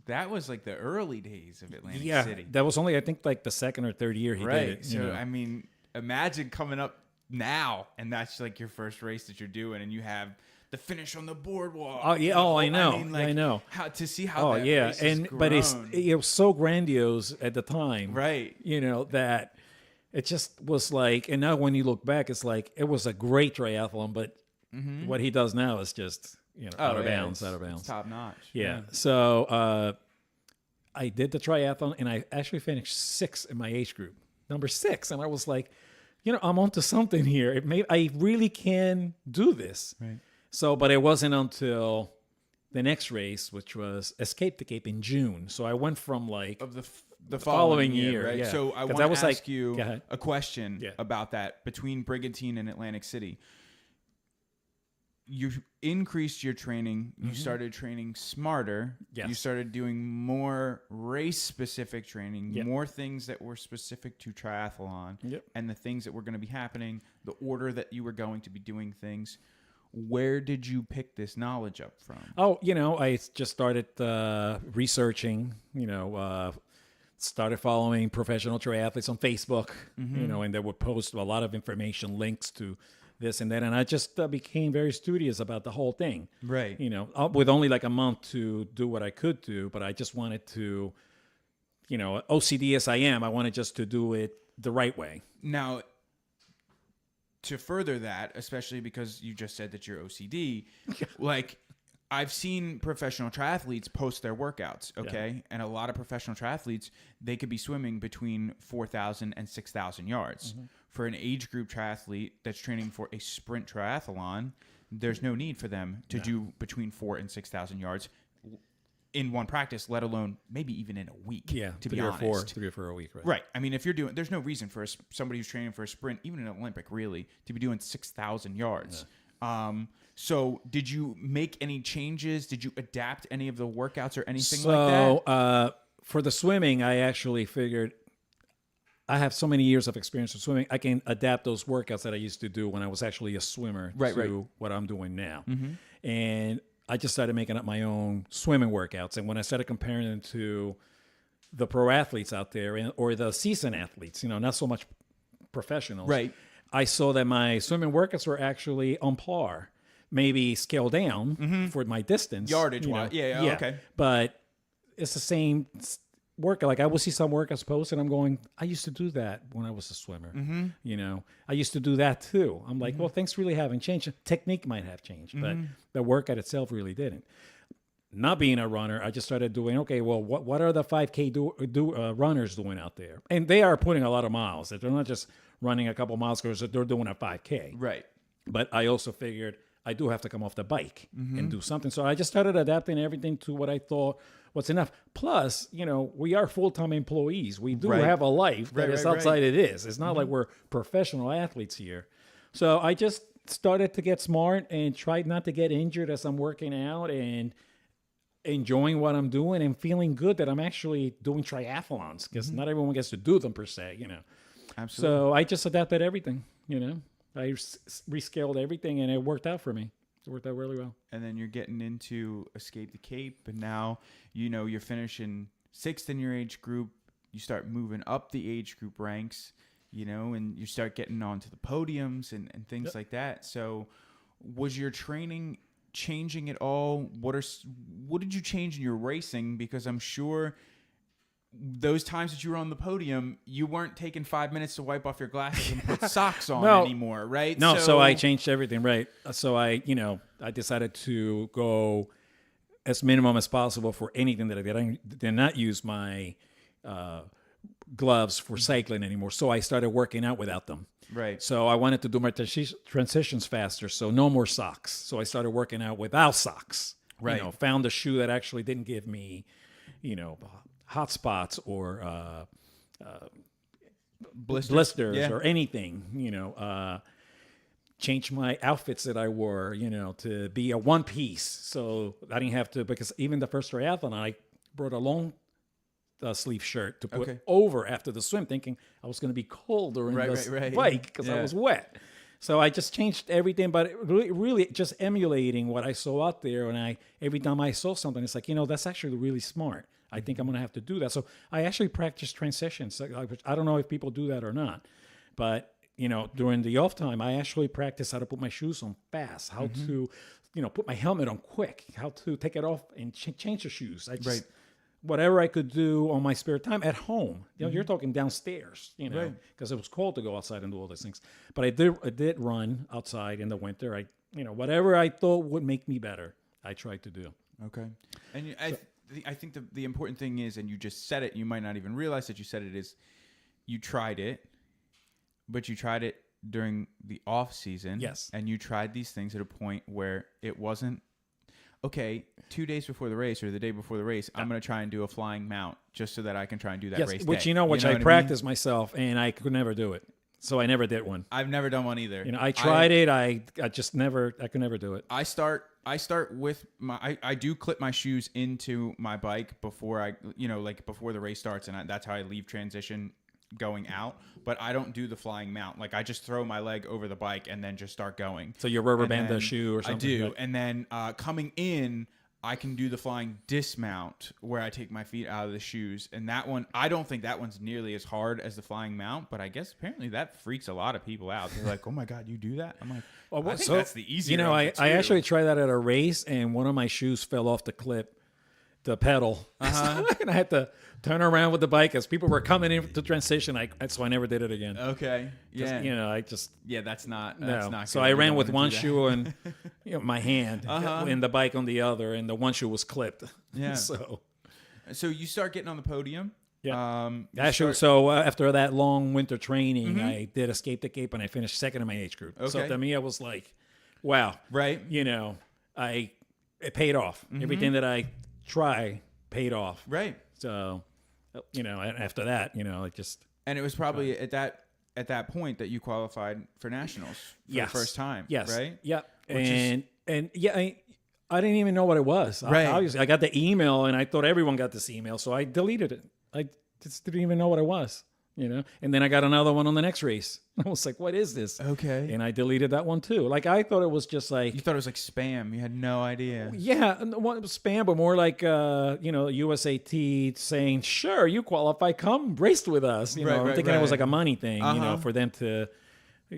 Speaker 3: that was like the early days of Atlantic City.
Speaker 1: Yeah, that was only, I think, like the second or third year he did it.
Speaker 3: So, I mean, imagine coming up now, and that's like your first race that you're doing, and you have the finish on the boardwalk.
Speaker 1: Oh, yeah. Oh, I know. I know.
Speaker 3: To see how that race has grown.
Speaker 1: But it was so grandiose at the time.
Speaker 3: Right.
Speaker 1: That it just was like, and now when you look back, it's like, it was a great triathlon, but what he does now is just... out of bounds.
Speaker 3: It's top notch.
Speaker 1: Yeah. So I did the triathlon, and I actually finished 6th in my age group, number 6. And I was like, I'm onto something here. I really can do this.
Speaker 3: Right.
Speaker 1: So, but it wasn't until the next race, which was Escape the Cape in June. So I went from like
Speaker 3: of the following year, right?
Speaker 1: Yeah.
Speaker 3: So I want to ask you a question about that between Brigantine and Atlantic City. you increased your training. You started training smarter.
Speaker 1: Yes.
Speaker 3: You started doing more race-specific training,
Speaker 1: Yep.
Speaker 3: more things that were specific to triathlon,
Speaker 1: Yep.
Speaker 3: and the things that were going to be happening, the order that you were going to be doing things. Where did you pick this knowledge up from?
Speaker 1: Oh, I just started researching, started following professional triathletes on Facebook, and they would post a lot of information, links to this and that. And I just became very studious about the whole thing.
Speaker 3: Right.
Speaker 1: With only like a month to do what I could do, but I just wanted to, OCD as I am, I wanted just to do it the right way.
Speaker 3: Now, to further that, especially because you just said that you're OCD, like I've seen professional triathletes post their workouts, okay? And a lot of professional triathletes, they could be swimming between 4,000 and 6,000 yards. For an age group triathlete that's training for a sprint triathlon, there's no need for them to do between 4,000 and 6,000 yards in one practice, let alone maybe even in a week.
Speaker 1: Yeah,
Speaker 3: to be
Speaker 1: three
Speaker 3: honest.
Speaker 1: or four a week, right?
Speaker 3: Right. I mean, if you're doing, there's no reason for somebody who's training for a sprint, even an Olympic, really, to be doing 6,000 yards. So did you make any changes? Did you adapt any of the workouts or anything like that?
Speaker 1: So for the swimming, I actually figured I have so many years of experience with swimming. I can adapt those workouts that I used to do when I was actually a swimmer to what I'm doing now. And I just started making up my own swimming workouts. And when I started comparing them to the pro athletes out there or the seasoned athletes, not so much professionals,
Speaker 3: Right.
Speaker 1: I saw that my swimming workouts were actually on par, maybe scaled down for my distance.
Speaker 3: Yardage wise. Yeah, okay.
Speaker 1: But it's the same workout. Like I will see some workouts post and I'm going, I used to do that when I was a swimmer. I used to do that too. I'm like, well, things really haven't changed. Technique might have changed, but the workout itself really didn't. Not being a runner, I just started doing, okay, well, what are the 5K runners doing out there? And they are putting a lot of miles. They're not just running a couple miles because they're doing a 5K.
Speaker 3: Right.
Speaker 1: But I also figured I do have to come off the bike and do something. So I just started adapting everything to what I thought was enough. Plus, we are full-time employees. We do have a life that is outside it is. It's not like we're professional athletes here. So I just started to get smart and tried not to get injured as I'm working out and enjoying what I'm doing and feeling good that I'm actually doing triathlons because not everyone gets to do them per se,
Speaker 3: Absolutely.
Speaker 1: So I just adapted everything, I rescaled everything and it worked out for me. It worked out really well.
Speaker 3: And then you're getting into Escape the Cape, and now, you're finishing 6th in your age group. You start moving up the age group ranks, and you start getting onto the podiums and things like that. So was your training changing at all? What did you change in your racing? Because I'm sure those times that you were on the podium, you weren't taking 5 minutes to wipe off your glasses and put socks on anymore, right?
Speaker 1: No, so I changed everything, right? So I decided to go as minimum as possible for anything that I did. I did not use my gloves for cycling anymore. So I started working out without them.
Speaker 3: Right.
Speaker 1: So I wanted to do my transitions faster. So no more socks. So I started working out without socks.
Speaker 3: Right.
Speaker 1: Found a shoe that actually didn't give me, hot spots or blisters or anything, change my outfits that I wore, to be a one piece. So I didn't have to, because even the first triathlon, I brought a long sleeve shirt to put over after the swim, thinking I was going to be cold during the bike because I was wet. So I just changed everything, but really just emulating what I saw out there. And every time I saw something, it's like, that's actually really smart. I think I'm going to have to do that. So I actually practice transitions. I don't know if people do that or not, but during the off time, I actually practice how to put my shoes on fast, how to, put my helmet on quick, how to take it off and change the shoes. I just, whatever I could do on my spare time at home. You're talking downstairs, because it was cold to go outside and do all those things. But I did run outside in the winter. Whatever I thought would make me better, I tried to do.
Speaker 3: Okay. And I think the important thing is, and you just said it, you might not even realize that you said it, is you tried it, but you tried it during the off season.
Speaker 1: Yes.
Speaker 3: And you tried these things at a point where it wasn't, okay, 2 days before the race or the day before the race, I'm going to try and do a flying mount just so that I can try and do that race
Speaker 1: Which,
Speaker 3: day.
Speaker 1: which I practiced myself and I could never do it. So I never did one.
Speaker 3: I've never done one either.
Speaker 1: You know, I tried it. I just never. I could never do it.
Speaker 3: I start with I do clip my shoes into my bike before I, like before the race starts, and that's how I leave transition going out. But I don't do the flying mount. Like I just throw my leg over the bike and then just start going.
Speaker 1: So you rubber band the shoe or something?
Speaker 3: I do.
Speaker 1: Like,
Speaker 3: and then coming in, I can do the flying dismount where I take my feet out of the shoes. And that one, I don't think that one's nearly as hard as the flying mount, but I guess apparently that freaks a lot of people out. They're like, oh my God, you do that? I'm like, well, I think that's the easier.
Speaker 1: You know, I actually tried that at a race, and one of my shoes fell off the clip, the pedal. And I had to turn around with the bike as people were coming in to transition. So I never did it again.
Speaker 3: Okay. Yeah.
Speaker 1: You know, I just.
Speaker 3: Yeah, that's not
Speaker 1: So
Speaker 3: good.
Speaker 1: I ran with one shoe and my hand and the bike on the other, and the one shoe was clipped.
Speaker 3: Yeah.
Speaker 1: So
Speaker 3: you start getting on the podium.
Speaker 1: Yeah. So after that long winter training, I did Escape the Cape, and I finished second in my age group.
Speaker 3: Okay.
Speaker 1: So to me, I was like, wow.
Speaker 3: Right.
Speaker 1: You know, it paid off. Everything that I try paid off.
Speaker 3: Right.
Speaker 1: So, you know, after that, you know, it just.
Speaker 3: And it was probably at that point that you qualified for nationals for the first time.
Speaker 1: Yes.
Speaker 3: Right.
Speaker 1: Yeah. And yeah, I didn't even know what it was.
Speaker 3: Right.
Speaker 1: Obviously, I got the email, and I thought everyone got this email, so I deleted it. I just didn't even know what it was, you know. And then I got another one on the next race. I was like, "What is this?"
Speaker 3: Okay.
Speaker 1: And I deleted that one too. Like I thought it was just like
Speaker 3: you thought it was like spam. You had no idea.
Speaker 1: Yeah, what was spam, but more like USAT saying, "Sure, you qualify. Come race with us." You know, I'm thinking it was like a money thing, you know, for them to.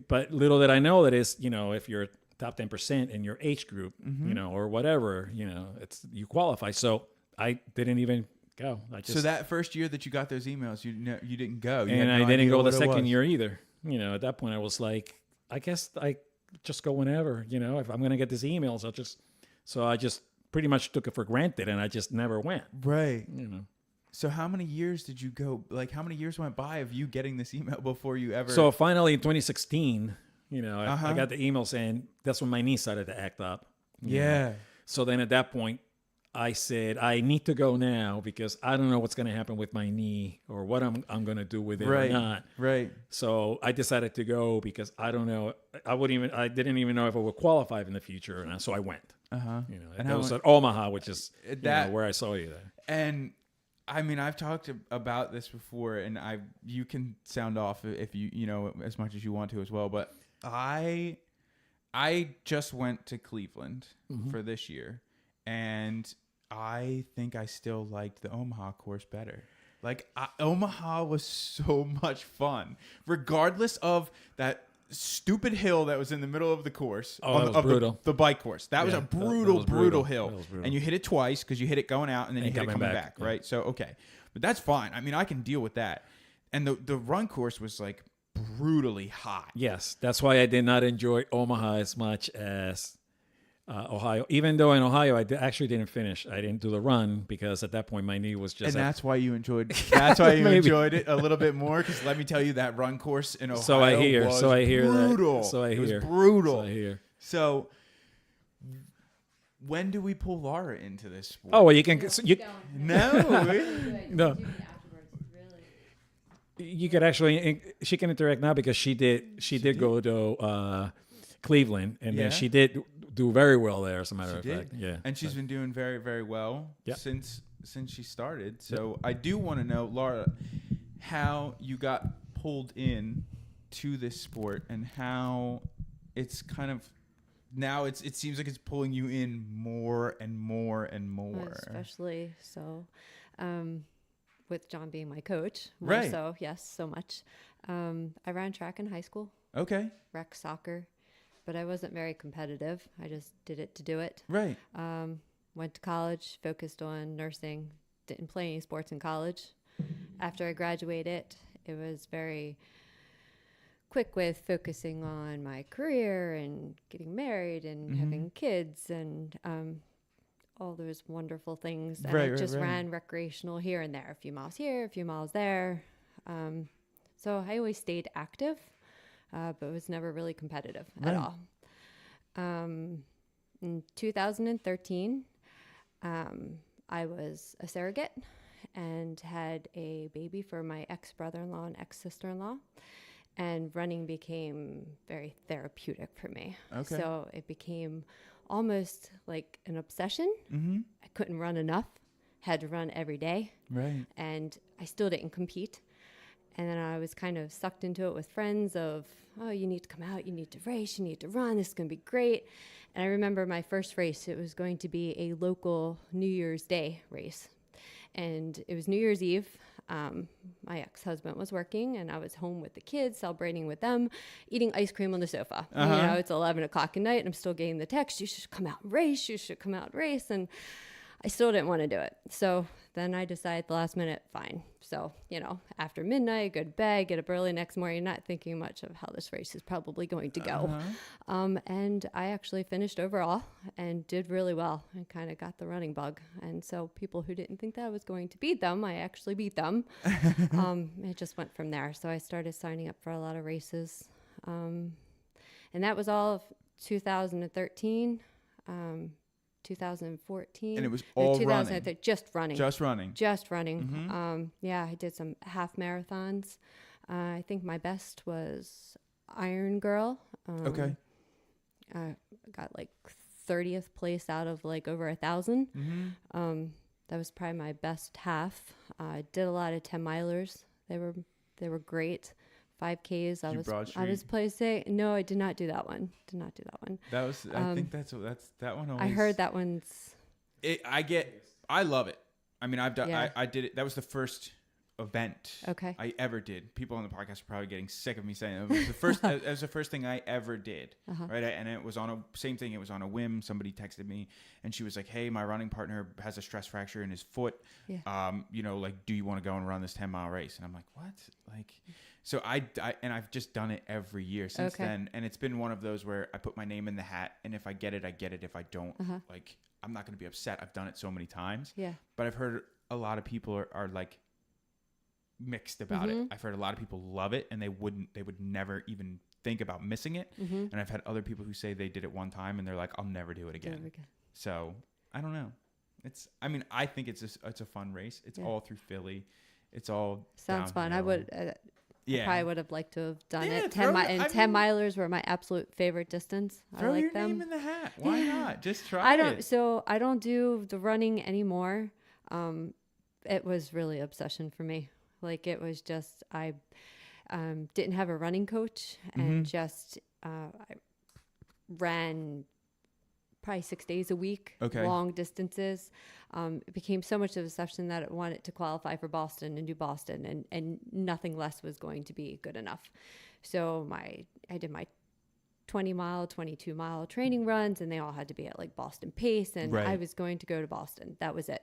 Speaker 1: But little did I know that is, you know, if you're top 10% in your age group, you know, or whatever, you know, you qualify. So I didn't even go.
Speaker 3: So that first year that you got those emails, you didn't go.
Speaker 1: And I didn't go the second year either. You know, at that point I was like, I guess I just go whenever, you know, if I'm going to get these emails, I just pretty much took it for granted, and I just never went.
Speaker 3: Right.
Speaker 1: You know.
Speaker 3: So how many years did you go? Like how many years went by of you getting this email before you ever?
Speaker 1: So finally in 2016, you know, I got the email saying that's when my knee started to act up.
Speaker 3: Yeah.
Speaker 1: Know? So then at that point, I said, I need to go now because I don't know what's going to happen with my knee or what I'm going to do with it or not.
Speaker 3: Right.
Speaker 1: So I decided to go because I don't know. I didn't even know if I would qualify in the future. And so I went. You know, and that was at Omaha, which is where I saw you there.
Speaker 3: And I mean, I've talked about this before, and you can sound off if you know as much as you want to as well. But I just went to Cleveland for this year, and I think I still liked the Omaha course better. Like Omaha was so much fun, regardless of that stupid hill that was in the middle of the course.
Speaker 1: That was brutal.
Speaker 3: The bike course. That was a brutal hill.
Speaker 1: That was brutal.
Speaker 3: And you hit it twice because you hit it going out and then you hit it coming back, right? So, okay. But that's fine. I mean, I can deal with that. And the run course was like brutally hot.
Speaker 1: Yes. That's why I did not enjoy Omaha as much as Ohio. Even though in Ohio, actually didn't finish. I didn't do the run because at that point my knee was just.
Speaker 3: And that's why you enjoyed. That's why you enjoyed it a little bit more. Because let me tell you, that run course in Ohio.
Speaker 1: So I hear.
Speaker 3: Was
Speaker 1: so I hear
Speaker 3: brutal.
Speaker 1: that. So I hear.
Speaker 3: It was brutal.
Speaker 1: So I hear.
Speaker 3: So when do we pull Laura into this sport?
Speaker 1: Oh well, you can.
Speaker 3: No.
Speaker 1: You could actually. She can interact now because she did go to Cleveland, and then she did do very well there, as a matter of fact. Yeah.
Speaker 3: And she's been doing very, very well since she started. So I do want to know, Laura, how you got pulled in to this sport and how it's kind of now it seems like it's pulling you in more and more and more.
Speaker 2: Especially so with John being my coach.
Speaker 3: Right.
Speaker 2: So, yes, so much. I ran track in high school.
Speaker 3: Okay.
Speaker 2: Rec soccer. But I wasn't very competitive. I just did it to do it.
Speaker 3: Right.
Speaker 2: Went to college, focused on nursing. Didn't play any sports in college. After I graduated, it was very quick with focusing on my career and getting married and having kids and all those wonderful things. And I just ran recreational here and there, a few miles here, a few miles there. So I always stayed active. But was never really competitive at all. In 2013, I was a surrogate and had a baby for my ex-brother-in-law and ex-sister-in-law. and running became very therapeutic for me.
Speaker 3: Okay.
Speaker 2: So it became almost like an obsession. I couldn't run enough, had to run every day.
Speaker 3: Right.
Speaker 2: And I still didn't compete. And then I was kind of sucked into it with friends of, oh, you need to come out, you need to race, you need to run, this is going to be great. And I remember my first race, it was going to be a local New Year's Day race. And it was New Year's Eve. My ex-husband was working and I was home with the kids, celebrating with them, eating ice cream on the sofa. You know, it's 11 o'clock at night and I'm still getting the text, you should come out and race, you should come out and race. And I still didn't want to do it. So then I decided at the last minute, fine. So, you know, after midnight, go to bed, get up early next morning, not thinking much of how this race is probably going to go. And I actually finished overall and did really well and kind of got the running bug. And so people who didn't think that I was going to beat them, I actually beat them. It just went from there. So I started signing up for a lot of races. And that was all of 2013. 2014.
Speaker 3: And it was all running.
Speaker 2: Just running.
Speaker 3: Just running.
Speaker 2: Just running. Yeah, I did some half marathons. I think my best was Iron Girl.
Speaker 3: Okay.
Speaker 2: I got like 30th place out of like over 1,000. That was probably my best half. I did a lot of 10 milers. They were great. 5Ks. I was placing. No, I did not do that one.
Speaker 3: That was. I think that's that one. Always,
Speaker 2: I heard that one's.
Speaker 3: I love it. I mean, I've done.
Speaker 2: Yeah.
Speaker 3: I did it. That was the first event
Speaker 2: I
Speaker 3: ever did. People on the podcast are probably getting sick of me saying it. It was the first. It was the first thing I ever did. Right, and it was on a same thing. It was on a whim. Somebody texted me, and she was like, "Hey, my running partner has a stress fracture in his foot.
Speaker 2: Yeah.
Speaker 3: You know, like, do you want to go and run this 10-mile race?" And I'm like, "What?" Like, so I've just done it every year since then, and it's been one of those where I put my name in the hat, and if I get it, I get it. If I don't, like, I'm not going to be upset. I've done it so many times.
Speaker 2: Yeah.
Speaker 3: But I've heard a lot of people are like mixed about it. I've heard a lot of people love it and they would never even think about missing it. And I've had other people who say they did it one time and they're like, I'll never do it again. So I don't know. I think it's a fun race. It's all through Philly. It's all
Speaker 2: sounds fun. I would. I probably would have liked to have done it. 10 milers were my absolute favorite distance.
Speaker 3: Throw
Speaker 2: I like
Speaker 3: your
Speaker 2: them.
Speaker 3: name in the hat. Why not? Just try it.
Speaker 2: So I don't do the running anymore. It was really obsession for me. Like it was just, I didn't have a running coach and just I ran probably 6 days a week, long distances. It became so much of a obsession that I wanted to qualify for Boston and do Boston and nothing less was going to be good enough. So I did my 20-mile, 22-mile training runs and they all had to be at like Boston pace and I was going to go to Boston. That was it.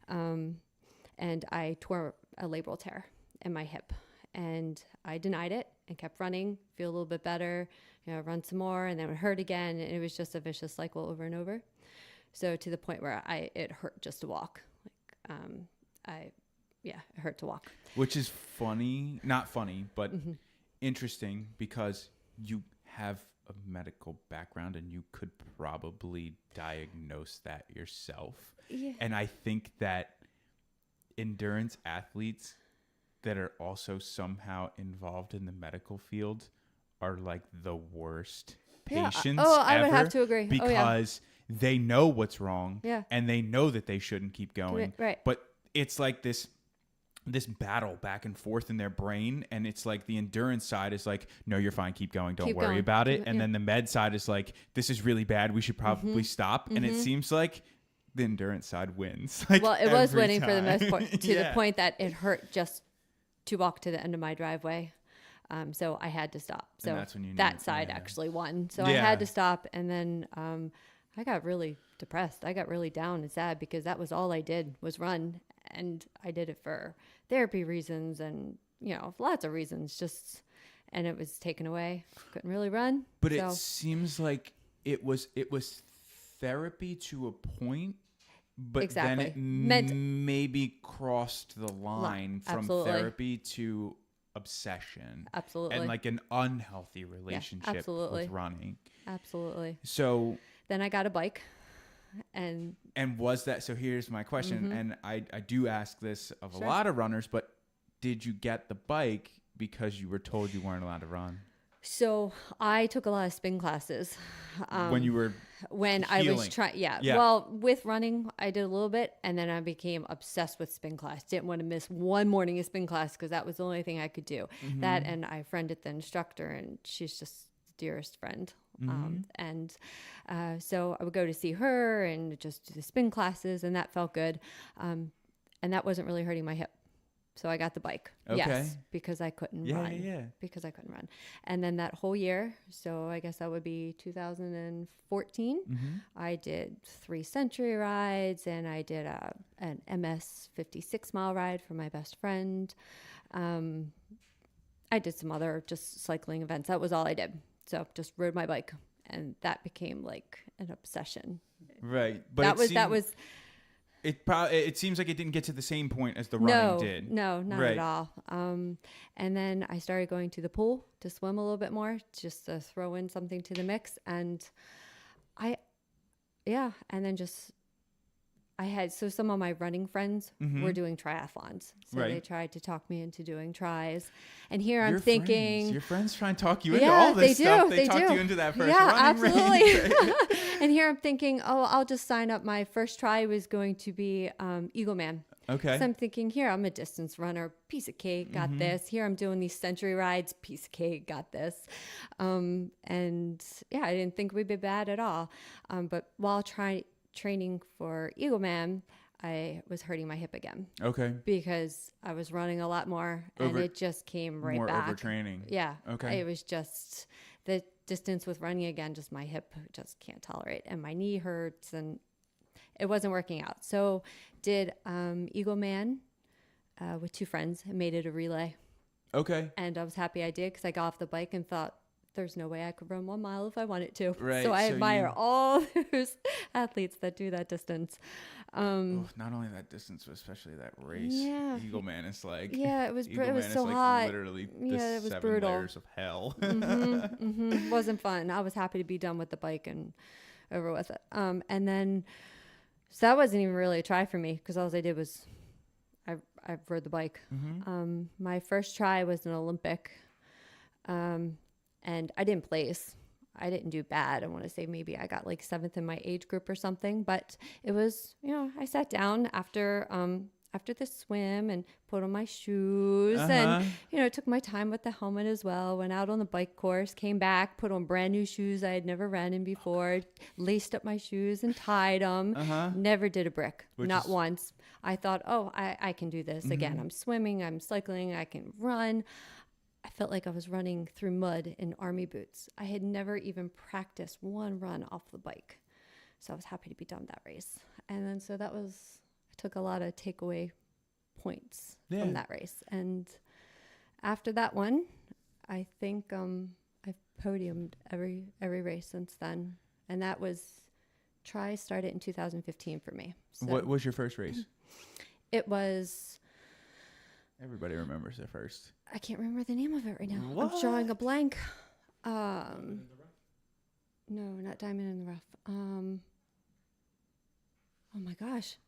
Speaker 2: And I tore a labral tear in my hip and I denied it and kept running, feel a little bit better, run some more and then it would hurt again. And it was just a vicious cycle over and over. So to the point where it hurt just to walk. Like, it hurt to walk.
Speaker 3: Which is funny, not funny, but interesting because you have a medical background and you could probably diagnose that yourself. Yeah. And I think that endurance athletes that are also somehow involved in the medical field are like the worst patients
Speaker 2: I
Speaker 3: ever.
Speaker 2: would have to agree.
Speaker 3: Because they know what's wrong
Speaker 2: Yeah.
Speaker 3: and they know that they shouldn't keep going.
Speaker 2: Right.
Speaker 3: But it's like this battle back and forth in their brain. And it's like the endurance side is like, no, you're fine. Keep going. Don't worry about it. And then the med side is like, this is really bad. We should probably stop. And it seems like the endurance side wins. Like
Speaker 2: well, it was winning
Speaker 3: time.
Speaker 2: for the most part to the point that it hurt just to walk to the end of my driveway. So I had to stop. So
Speaker 3: that's when
Speaker 2: that side actually won. So I had to stop. And then I got really depressed. I got really down and sad because that was all I did was run. And I did it for therapy reasons and, lots of reasons and it was taken away. Couldn't really run.
Speaker 3: But it seems like it was therapy to a point, but then it maybe crossed the line from therapy to obsession.
Speaker 2: Absolutely.
Speaker 3: And like an unhealthy relationship with running.
Speaker 2: Absolutely.
Speaker 3: So
Speaker 2: then I got a bike. And
Speaker 3: was that, so here's my question, and I do ask this of a lot of runners, but did you get the bike because you were told you weren't allowed to run?
Speaker 2: So I took a lot of spin classes.
Speaker 3: When you were
Speaker 2: I was
Speaker 3: healing.
Speaker 2: trying,
Speaker 3: Yeah.
Speaker 2: Well, with running, I did a little bit, and then I became obsessed with spin class. Didn't want to miss one morning of spin class because that was the only thing I could do. That, and I friended the instructor, and she's just the dearest friend. So I would go to see her and just do the spin classes, and that felt good. And that wasn't really hurting my hip. So I got the bike.
Speaker 3: Okay.
Speaker 2: Yes, because I couldn't run.
Speaker 3: Yeah.
Speaker 2: Because I couldn't run. And then that whole year, so I guess that would be 2014, I did 3 century rides, and I did an MS 56-mile ride for my best friend. I did some other just cycling events. That was all I did. So just rode my bike, and that became like an obsession.
Speaker 3: Right. But
Speaker 2: that was
Speaker 3: it seems like it didn't get to the same point as the running did.
Speaker 2: No, not
Speaker 3: Right.
Speaker 2: at all. And then I started going to the pool to swim a little bit more, just to throw in something to the mix. And some of my running friends were doing triathlons. So
Speaker 3: Right.
Speaker 2: they tried to talk me into doing tries. And here I'm
Speaker 3: Your
Speaker 2: thinking...
Speaker 3: Your friends try and talk you into all this stuff. They talked you into that first running race.
Speaker 2: Absolutely. And here I'm thinking, I'll just sign up. My first try was going to be Eagleman.
Speaker 3: Okay.
Speaker 2: So I'm thinking, here, I'm a distance runner, piece of cake, got this. Here I'm doing these century rides, piece of cake, got this. I didn't think we'd be bad at all. But while training for Eagleman, I was hurting my hip again.
Speaker 3: Okay.
Speaker 2: Because I was running a lot more, and it just came right
Speaker 3: more
Speaker 2: back.
Speaker 3: overtraining.
Speaker 2: Yeah.
Speaker 3: Okay.
Speaker 2: It was just the distance with running again, just my hip just can't tolerate, and my knee hurts, and it wasn't working out. So did Eagleman with 2 friends and made it a relay.
Speaker 3: Okay.
Speaker 2: And I was happy I did, because I got off the bike and thought, there's no way I could run 1 mile if I wanted to.
Speaker 3: Right,
Speaker 2: So I
Speaker 3: so
Speaker 2: admire all those athletes that do that distance.
Speaker 3: Not only that distance, but especially that race.
Speaker 2: Yeah.
Speaker 3: Eagleman is like...
Speaker 2: Yeah, it was
Speaker 3: Eagleman
Speaker 2: so
Speaker 3: is like
Speaker 2: hot.
Speaker 3: literally the
Speaker 2: Yeah, it was
Speaker 3: 7
Speaker 2: brutal.
Speaker 3: layers of hell.
Speaker 2: It wasn't fun. I was happy to be done with the bike and over with it. And then, so that wasn't even really a try for me, because all I did was I rode the bike. My first try was an Olympic, and I didn't place. I didn't do bad. I want to say maybe I got like 7th in my age group or something, but it was, I sat down after the swim and put on my shoes and, took my time with the helmet as well. Went out on the bike course, came back, put on brand new shoes I had never ran in before, laced up my shoes and tied them. Never did a brick, not once. I thought, I can do this again. I'm swimming, I'm cycling, I can run. I felt like I was running through mud in army boots. I had never even practiced one run off the bike. So I was happy to be done with that race. And then I took a lot of takeaway points from that race. And after that one, I think I've podiumed every race since then. And that was started in 2015 for me. So
Speaker 3: What was your first race?
Speaker 2: it was...
Speaker 3: Everybody remembers their first.
Speaker 2: I can't remember the name of it right now.
Speaker 3: What?
Speaker 2: I'm drawing a blank. No, not Diamond in the Rough. Oh my gosh.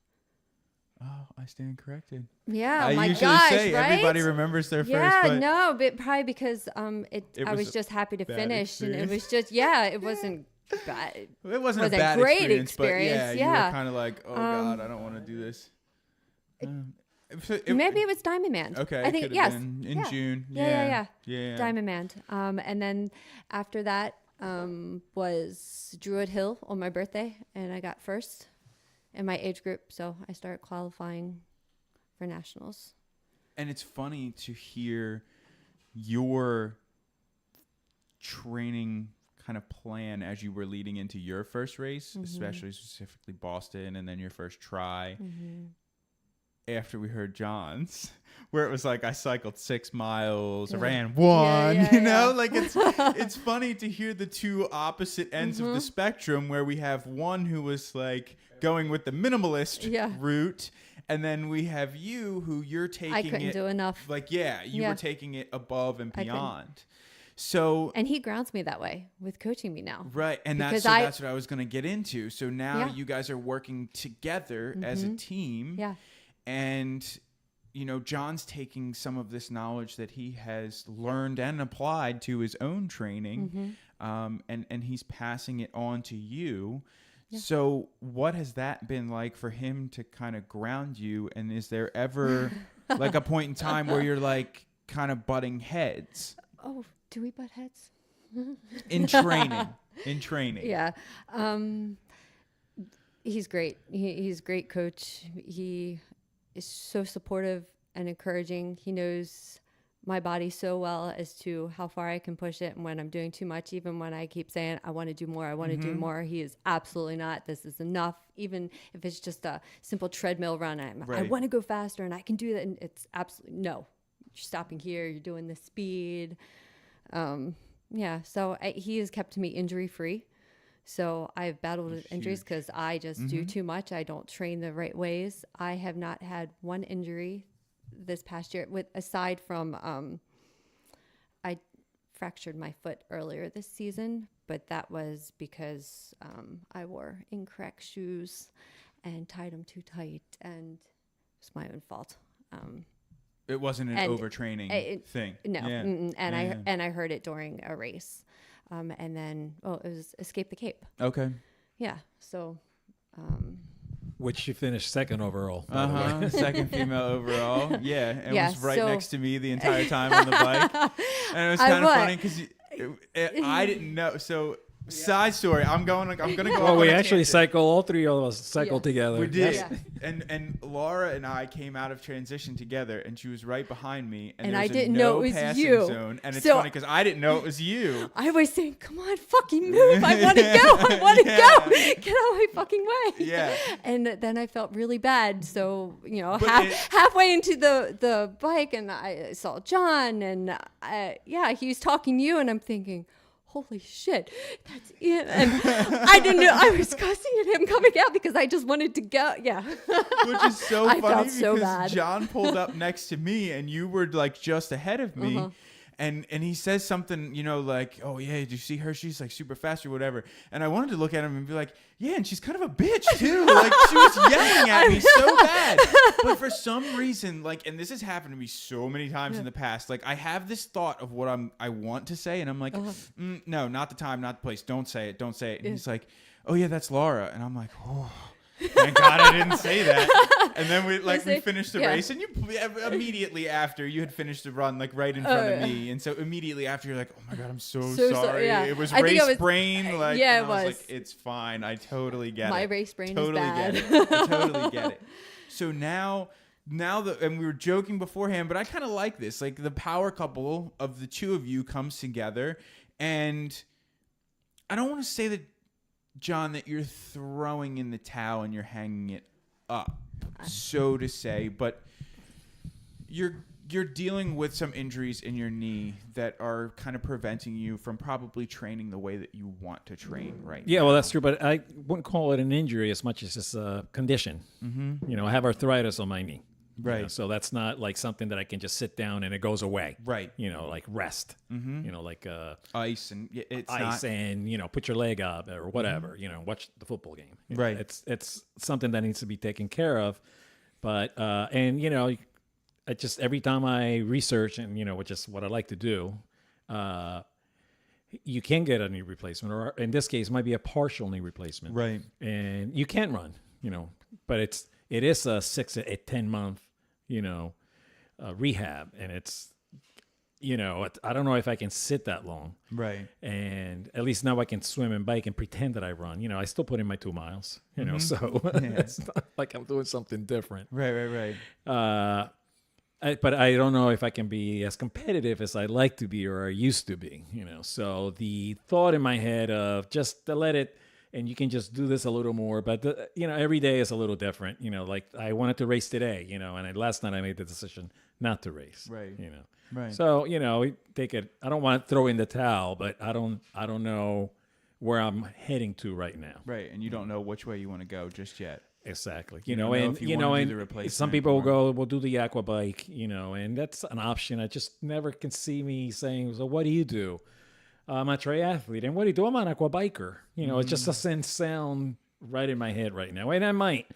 Speaker 3: Oh, I stand corrected.
Speaker 2: Yeah,
Speaker 3: I
Speaker 2: my
Speaker 3: usually
Speaker 2: gosh,
Speaker 3: say
Speaker 2: right?
Speaker 3: everybody remembers their
Speaker 2: yeah,
Speaker 3: first. But
Speaker 2: no, but probably because I
Speaker 3: was
Speaker 2: was
Speaker 3: a
Speaker 2: just happy to
Speaker 3: bad
Speaker 2: finish, and it
Speaker 3: experience.
Speaker 2: was just it wasn't bad.
Speaker 3: it wasn't
Speaker 2: was
Speaker 3: a
Speaker 2: a
Speaker 3: bad
Speaker 2: great
Speaker 3: experience, but
Speaker 2: experience,
Speaker 3: you
Speaker 2: yeah.
Speaker 3: were kind of like, oh God, I don't want to do this.
Speaker 2: Maybe it was Diamond Man.
Speaker 3: Okay,
Speaker 2: I
Speaker 3: it
Speaker 2: think
Speaker 3: could've
Speaker 2: yes,
Speaker 3: been in
Speaker 2: yeah.
Speaker 3: June.
Speaker 2: Yeah.
Speaker 3: Yeah.
Speaker 2: Diamond Man. And then after that was Druid Hill on my birthday, and I got first in my age group. So I started qualifying for nationals.
Speaker 3: And it's funny to hear your training kind of plan as you were leading into your first race, especially specifically Boston, and then your first try. After we heard John's, where it was like I cycled 6 miles, I ran 1, like it's funny to hear the two opposite ends of the spectrum, where we have one who was like going with the minimalist route, and then we have you who you're taking
Speaker 2: I couldn't do enough.
Speaker 3: Like, you were taking it above and beyond. So,
Speaker 2: and he grounds me that way with coaching me now.
Speaker 3: Right. And that's what I was going to get into. So now you guys are working together as a team.
Speaker 2: Yeah.
Speaker 3: And John's taking some of this knowledge that he has learned and applied to his own training, and he's passing it on to you. Yeah. So what has that been like for him to kind of ground you? And is there ever like a point in time where you're like kind of butting heads?
Speaker 2: Oh, do we butt heads?
Speaker 3: In training.
Speaker 2: Yeah. He's great. He's a great coach. He is so supportive and encouraging. He knows my body so well as to how far I can push it and when I'm doing too much, even when I keep saying, I want to do more, I want to do more. He is absolutely not. This is enough. Even if it's just a simple treadmill run, I want to go faster and I can do that. And it's absolutely no. You're stopping here. You're doing the speed. So he has kept me injury free. So I've battled with injuries because I just do too much. I don't train the right ways. I have not had one injury this past year, aside from I fractured my foot earlier this season, but that was because I wore incorrect shoes and tied them too tight, and it's my own fault.
Speaker 3: It wasn't an overtraining thing.
Speaker 2: No, and I heard it during a race. And then, it was Escape the Cape.
Speaker 3: Okay.
Speaker 2: Yeah. So,
Speaker 1: which you finished second overall.
Speaker 3: Second female overall. Yeah. And was right next to me the entire time on the bike. And it was kind of funny because I didn't know. So, side story. I'm gonna go.
Speaker 1: Well, we actually cycled. All three of us cycled together.
Speaker 3: We did. Yeah. And Laura and I came out of transition together, and she was right behind me. And
Speaker 2: I didn't know it was you.
Speaker 3: Zone, and it's funny because I didn't know it was you.
Speaker 2: I was saying, "Come on, fucking move! I want to go! I want to go! Get out of my fucking way!"
Speaker 3: Yeah.
Speaker 2: And then I felt really bad. So halfway into the bike, and I saw John, and he was talking to you, and I'm thinking, holy shit, that's it. And I didn't know, I was cussing at him coming out because I just wanted to go. Yeah.
Speaker 3: Which is so funny
Speaker 2: felt
Speaker 3: because
Speaker 2: so bad.
Speaker 3: John pulled up next to me and you were like just ahead of me. And he says something, like, oh, yeah, did you see her? She's like super fast or whatever. And I wanted to look at him and be like, yeah, and she's kind of a bitch too. Like she was yelling at me so bad. But for some reason, like, and this has happened to me so many times in the past, like I have this thought of what I want to say. And I'm like, no, not the time, not the place. Don't say it. Don't say it. And he's like, oh, yeah, that's Laura. And I'm like, oh. Thank God I didn't say that. And then we finished the race, and you immediately after you had finished the run, like right in front of me, and so immediately after you're like, "Oh my God, I'm so sorry." It was race brain, like
Speaker 2: it
Speaker 3: was like, "It's fine. I totally get it.
Speaker 2: My race brain
Speaker 3: totally
Speaker 2: is bad.
Speaker 3: Get it. I totally get it." So now that, and we were joking beforehand, but I kind of like this, like the power couple of the two of you comes together, and I don't want to say that, John, that you're throwing in the towel and you're hanging it up, so to say, but you're dealing with some injuries in your knee that are kind of preventing you from probably training the way that you want to train right now.
Speaker 1: Yeah, well, that's true, but I wouldn't call it an injury as much as just a condition. I have arthritis on my knee.
Speaker 3: Right.
Speaker 1: So that's not like something that I can just sit down and it goes away.
Speaker 3: Right.
Speaker 1: Like rest. Like
Speaker 3: ice and it's
Speaker 1: ice
Speaker 3: not...
Speaker 1: and put your leg up or whatever. Watch the football game.
Speaker 3: Right.
Speaker 1: It's something that needs to be taken care of. But I just every time I research and which is what I like to do, you can get a knee replacement, or in this case, it might be a partial knee replacement.
Speaker 3: Right.
Speaker 1: And you can run. But it is a 6 to 10 month, rehab, and it's, I don't know if I can sit that long.
Speaker 3: Right.
Speaker 1: And at least now I can swim and bike and pretend that I run. I still put in my 2 miles, so it's not like I'm doing something different.
Speaker 3: Right.
Speaker 1: But I don't know if I can be as competitive as I like to be or I used to be, So the thought in my head of just to let it, and you can just do this a little more, but every day is a little different. Like I wanted to race today, and last night I made the decision not to race.
Speaker 3: Right.
Speaker 1: Right. So take it. I don't want to throw in the towel, but I don't know where I'm heading to right now.
Speaker 3: Right, and you don't know which way you want to go just yet.
Speaker 1: Exactly.
Speaker 3: And
Speaker 1: some people will we'll do the aqua bike, and that's an option. I just never can see me saying, so what do you do? I'm a triathlete. And what do you do? I'm an aqua biker. It just doesn't sound right in my head right now. And I might,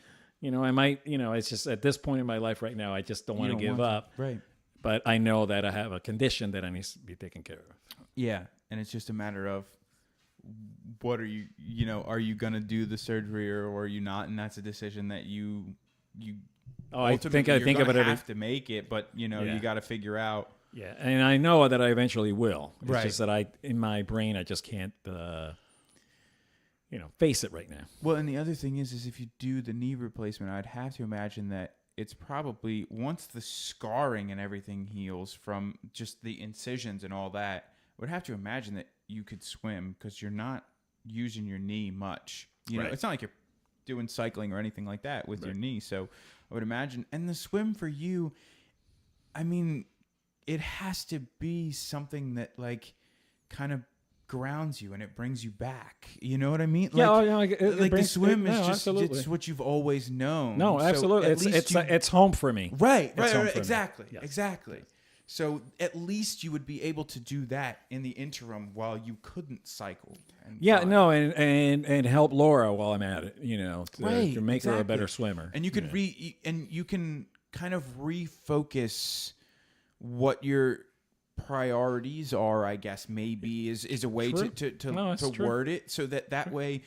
Speaker 1: I might, it's just at this point in my life right now, I just don't want to give up.
Speaker 3: Right.
Speaker 1: But I know that I have a condition that I need to be taken care of.
Speaker 3: Yeah. And it's just a matter of what are are you going to do the surgery or are you not? And that's a decision that you
Speaker 1: I think of it
Speaker 3: have to make it, but you got to figure out.
Speaker 1: Yeah. And I know that I eventually will. It's
Speaker 3: Right.
Speaker 1: just that in my brain, I just can't, face it right now.
Speaker 3: Well, and the other thing is if you do the knee replacement, I'd have to imagine that it's probably once the scarring and everything heals from just the incisions and all that, I would have to imagine that you could swim because you're not using your knee much.
Speaker 1: Right.
Speaker 3: It's not like you're doing cycling or anything like that with your knee. So I would imagine, and the swim for you, I mean, it has to be something that like kind of grounds you and it brings you back. You know what I mean? The swim is just it's what you've always known.
Speaker 1: No, absolutely. It's home for me.
Speaker 3: Right.
Speaker 1: Exactly.
Speaker 3: Yes. Exactly. So at least you would be able to do that in the interim while you couldn't cycle.
Speaker 1: And help Laura while I'm at it. To make her a better swimmer.
Speaker 3: And you can you can kind of refocus what your priorities are, I guess, maybe is a way to word it so that way,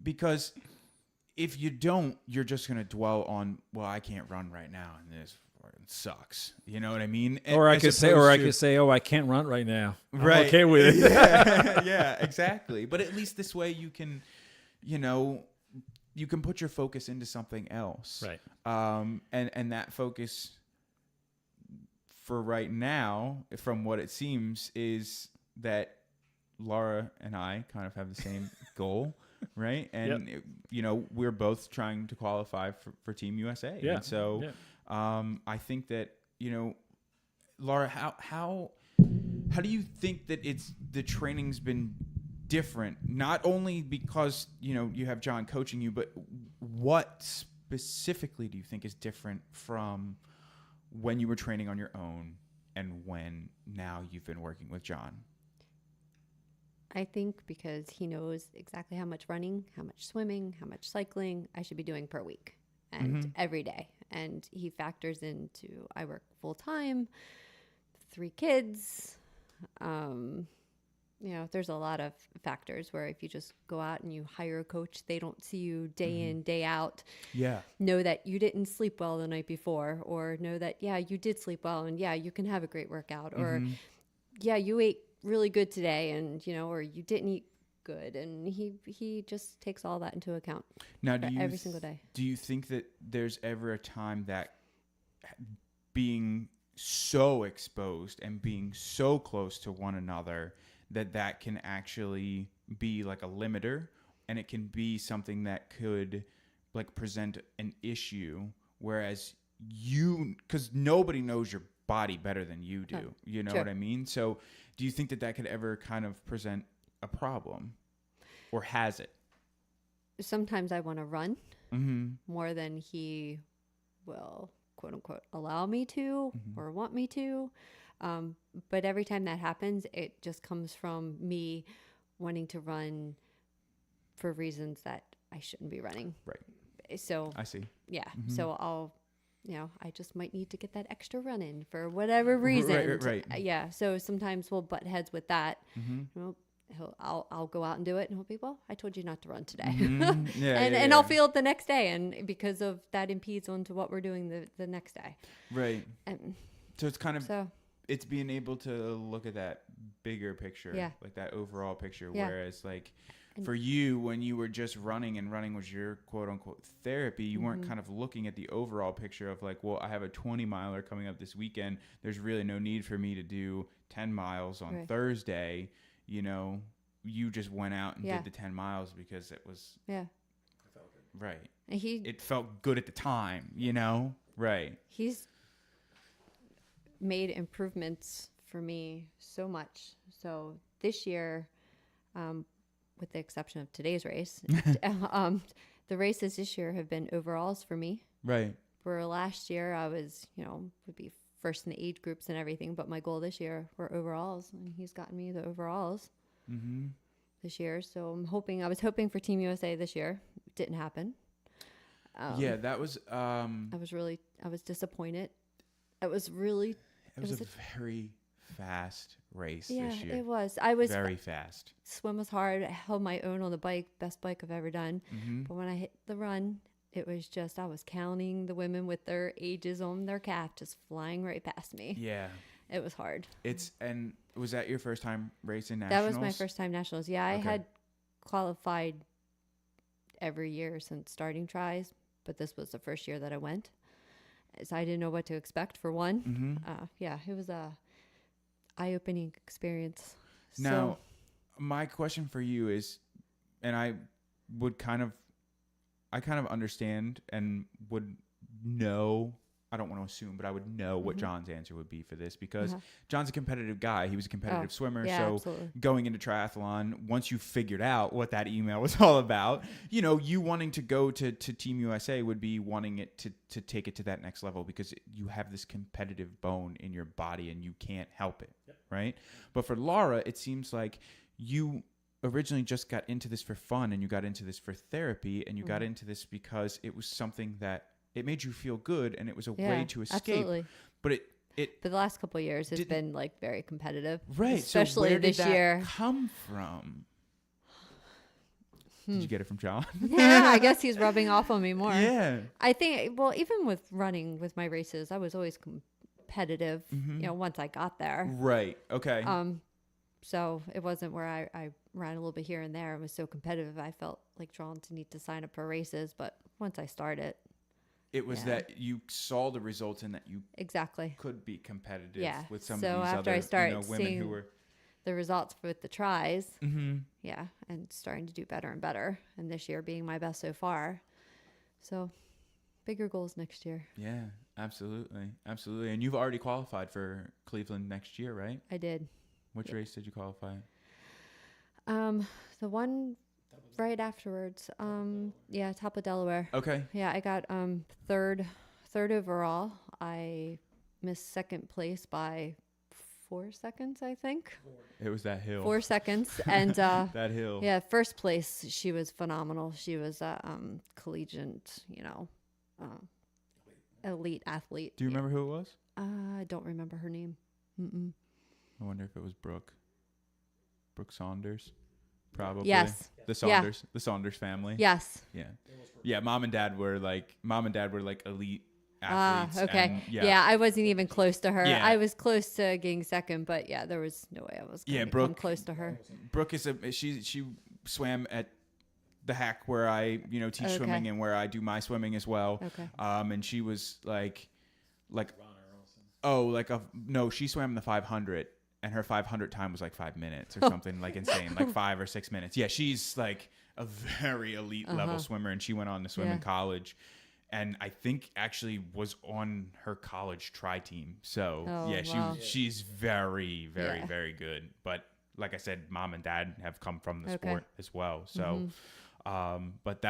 Speaker 3: because if you don't, you're just going to dwell on, well, I can't run right now and this sucks. You know what I mean?
Speaker 1: Or I could say, oh, I can't run right now. I'm okay with it.
Speaker 3: Yeah, exactly. But at least this way you can, you can put your focus into something else.
Speaker 1: Right.
Speaker 3: And that focus for right now, from what it seems, is that Laura and I kind of have the same goal, right? And, we're both trying to qualify for Team USA.
Speaker 1: Yeah.
Speaker 3: And so I think that, Laura, how do you think that the training's been different? Not only because, you have John coaching you, but what specifically do you think is different from when you were training on your own and when now you've been working with John?
Speaker 2: I think because he knows exactly how much running, how much swimming, how much cycling I should be doing per week and every day. And he factors into, I work full time, 3 kids. There's a lot of factors where if you just go out and you hire a coach, they don't see you day in, day out.
Speaker 3: Yeah.
Speaker 2: Know that you didn't sleep well the night before, or know that, you did sleep well and you can have a great workout, or you ate really good today and, or you didn't eat good. And he just takes all that into account
Speaker 3: now,
Speaker 2: every single day.
Speaker 3: Do you think that there's ever a time that being so exposed and being so close to one another that can actually be like a limiter, and it can be something that could like present an issue, whereas because nobody knows your body better than you do, you know what I mean? So do you think that could ever kind of present a problem, or has it?
Speaker 2: Sometimes I want to run more than he will, quote unquote, allow me to or want me to. But every time that happens, it just comes from me wanting to run for reasons that I shouldn't be running.
Speaker 3: Right.
Speaker 2: So
Speaker 3: I see.
Speaker 2: Yeah. So I'll, I just might need to get that extra run in for whatever reason.
Speaker 3: Right.
Speaker 2: Yeah. So sometimes we'll butt heads with that. I'll go out and do it, and he'll be, well, I told you not to run today. And I'll feel it the next day, and because of that impedes onto what we're doing the next day.
Speaker 3: Right. So it's kind of it's being able to look at that bigger picture, like that overall picture. Whereas like for you, when you were just running and running was your quote unquote therapy, you weren't kind of looking at the overall picture of like, well, I have a 20 miler coming up this weekend. There's really no need for me to do 10 miles on Thursday. You just went out and did the 10 miles because it was right. It felt good at the time, right.
Speaker 2: He's made improvements for me so much. So this year, with the exception of today's race, the races this year have been overalls for me.
Speaker 3: Right.
Speaker 2: For last year, I was, would be first in the age groups and everything, but my goal this year were overalls, and he's gotten me the overalls this year. So I was hoping for Team USA this year. It didn't happen.
Speaker 3: Yeah, that was
Speaker 2: I was disappointed. It was really,
Speaker 3: it was a very fast race
Speaker 2: yeah,
Speaker 3: this year.
Speaker 2: it was. I was
Speaker 3: Very fast.
Speaker 2: swim was hard. I held my own on the bike, best bike I've ever done. But when I hit the run, it was just, I was counting the women with their ages on their calf just flying right past me.
Speaker 3: Yeah.
Speaker 2: It was hard.
Speaker 3: And was that your first time racing
Speaker 2: That
Speaker 3: nationals?
Speaker 2: was my first time nationals. Yeah, I
Speaker 3: Okay.
Speaker 2: had qualified every year since starting tries, but this was the first year that I went. So I didn't know what to expect for one. Yeah, it was a eye-opening experience.
Speaker 3: Now, my question for you is, and I kind of understand and would know, I don't want to assume, but I would know what John's answer would be for this, because John's a competitive guy. He was a competitive swimmer.
Speaker 2: yeah,
Speaker 3: So
Speaker 2: absolutely.
Speaker 3: going into triathlon, once you figured out what that email was all about, you wanting to go to Team USA would be wanting it to take it to that next level, because you have this competitive bone in your body and you can't help it. Yep. Right. But for Laura, it seems like you originally just got into this for fun, and you got into this for therapy, and you got into this because it was something that it made you feel good, and it was a way to escape.
Speaker 2: Absolutely.
Speaker 3: But
Speaker 2: But the last couple of years has been like very competitive,
Speaker 3: right.
Speaker 2: Especially
Speaker 3: so where
Speaker 2: this
Speaker 3: did that
Speaker 2: year.
Speaker 3: come from? Did you get it from John?
Speaker 2: Yeah, I guess he's rubbing off on me more.
Speaker 3: Yeah.
Speaker 2: I think. Well, even with running with my races, I was always competitive. Once I got there.
Speaker 3: Right. Okay.
Speaker 2: So it wasn't where I ran a little bit here and there. It was so competitive. I felt like drawn to need to sign up for races. But once I started.
Speaker 3: It was that you saw the results and that you
Speaker 2: exactly
Speaker 3: could be competitive with some
Speaker 2: so
Speaker 3: of these
Speaker 2: after
Speaker 3: other
Speaker 2: I started
Speaker 3: women
Speaker 2: seeing
Speaker 3: who were
Speaker 2: the results with the tries, and starting to do better and better. And this year being my best so far. So bigger goals next year.
Speaker 3: Yeah, absolutely. Absolutely. And you've already qualified for Cleveland next year, right?
Speaker 2: I did.
Speaker 3: Which race did you qualify?
Speaker 2: The one right afterwards. Top of Delaware.
Speaker 3: Okay.
Speaker 2: Yeah, I got third overall. I missed second place by 4 seconds, I think.
Speaker 3: It was that hill.
Speaker 2: 4 seconds. And
Speaker 3: that hill.
Speaker 2: yeah, first place, she was phenomenal. She was a collegiate, elite athlete.
Speaker 3: Do you remember who it was?
Speaker 2: I don't remember her name.
Speaker 3: I wonder if it was Brooke Saunders. Probably.
Speaker 2: Yes.
Speaker 3: The Saunders family.
Speaker 2: Yes.
Speaker 3: Yeah. Yeah. Mom and dad were like elite athletes.
Speaker 2: Okay.
Speaker 3: And,
Speaker 2: I wasn't even close to her.
Speaker 3: Yeah.
Speaker 2: I was close to getting second, but yeah, there was no way I was going to come close to her.
Speaker 3: Brooke she swam at the Hack where I, teach swimming and where I do my swimming as well.
Speaker 2: Okay.
Speaker 3: And she was she swam the 500. And her 500 time was like 5 minutes or something like insane, like 5 or 6 minutes. Yeah, she's like a very elite level swimmer, and she went on to swim in college, and I think actually was on her college tri team. So she's very, very, very good. But like I said, mom and dad have come from the sport as well. So, but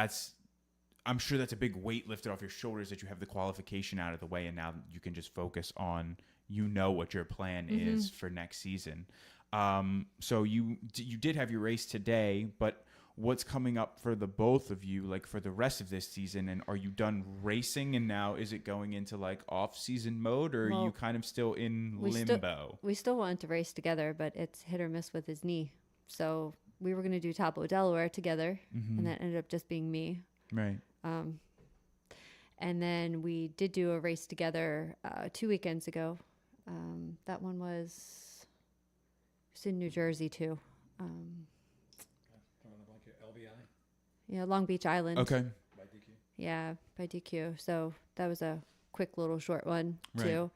Speaker 3: I'm sure that's a big weight lifted off your shoulders that you have the qualification out of the way, and now you can just focus on what your plan is for next season. So you did have your race today, but what's coming up for the both of you, like for the rest of this season? And are you done racing, and now is it going into like off-season mode, or are you kind of still in limbo?
Speaker 2: We still wanted to race together, but it's hit or miss with his knee. So we were going to do Top of Delaware together, and that ended up just being me.
Speaker 3: Right.
Speaker 2: And then we did do a race together 2 weekends ago. That one was in New Jersey too.
Speaker 1: LBI?
Speaker 2: Yeah, Long Beach Island.
Speaker 3: Okay.
Speaker 1: By DQ?
Speaker 2: Yeah, by DQ. So that was a quick little short one too.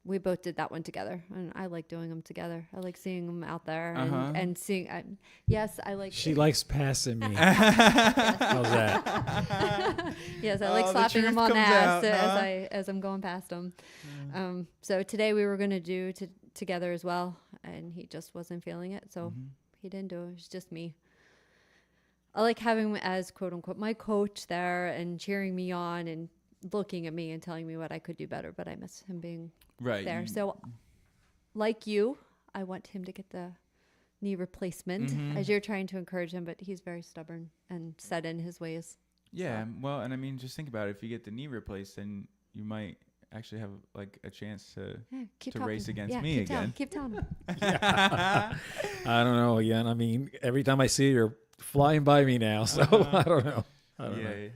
Speaker 2: We both did that one together, and I like doing them together. I like seeing them out there and seeing. Yes, I like.
Speaker 1: She likes passing me. How's that?
Speaker 2: Yes, I like slapping him on the ass as I'm going past him. So today we were going to do together as well, and he just wasn't feeling it, so he didn't do it. It was just me. I like having him as quote unquote my coach there and cheering me on and looking at me and telling me what I could do better, but I miss him being there. So like you, I want him to get the knee replacement as you're trying to encourage him, but he's very stubborn and set in his ways.
Speaker 3: Yeah. Well, and I mean, just think about it. If you get the knee replaced, then you might actually have like a chance to
Speaker 2: Keep
Speaker 3: to
Speaker 2: talking.
Speaker 3: race against
Speaker 2: Yeah,
Speaker 3: me
Speaker 2: keep
Speaker 3: again.
Speaker 2: Telling, keep telling him.
Speaker 1: I don't know. Again, I mean, every time I see you, you're flying by me now. So I don't know. I don't know.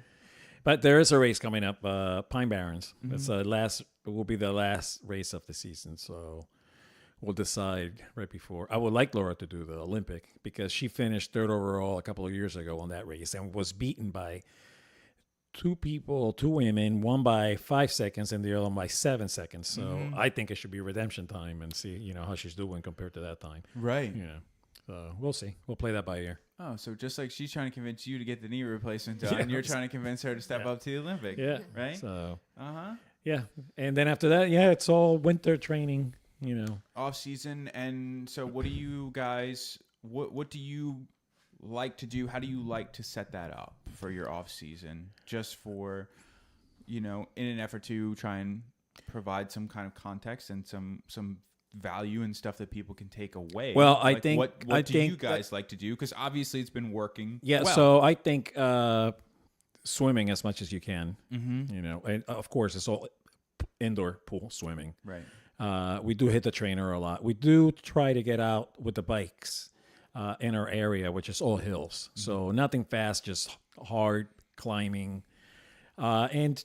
Speaker 1: But there is a race coming up, Pine Barrens. It's it will be the last race of the season. So we'll decide right before. I would like Laura to do the Olympic because she finished third overall a couple of years ago on that race and was beaten by two women, one by 5 seconds and the other one by 7 seconds. So I think it should be redemption time and see, how she's doing compared to that time.
Speaker 3: Right.
Speaker 1: So we'll see. We'll play that by ear.
Speaker 3: Oh, so just like she's trying to convince you to get the knee replacement done, you're trying to convince her to step up to the Olympic.
Speaker 1: Yeah.
Speaker 3: Right.
Speaker 1: So.
Speaker 3: Uh-huh.
Speaker 1: Yeah. And then after that, it's all winter training,
Speaker 3: Off season. And so what do you guys, what do you like to do? How do you like to set that up for your off season? Just for, in an effort to try and provide some kind of context and some value and stuff that people can take away.
Speaker 1: Well,
Speaker 3: I think what do you guys like to do? Because obviously it's been working.
Speaker 1: Yeah.
Speaker 3: well.
Speaker 1: So I think swimming as much as you can. And of course it's all indoor pool swimming.
Speaker 3: Right.
Speaker 1: We do hit the trainer a lot. We do try to get out with the bikes in our area, which is all hills. So nothing fast, just hard climbing. And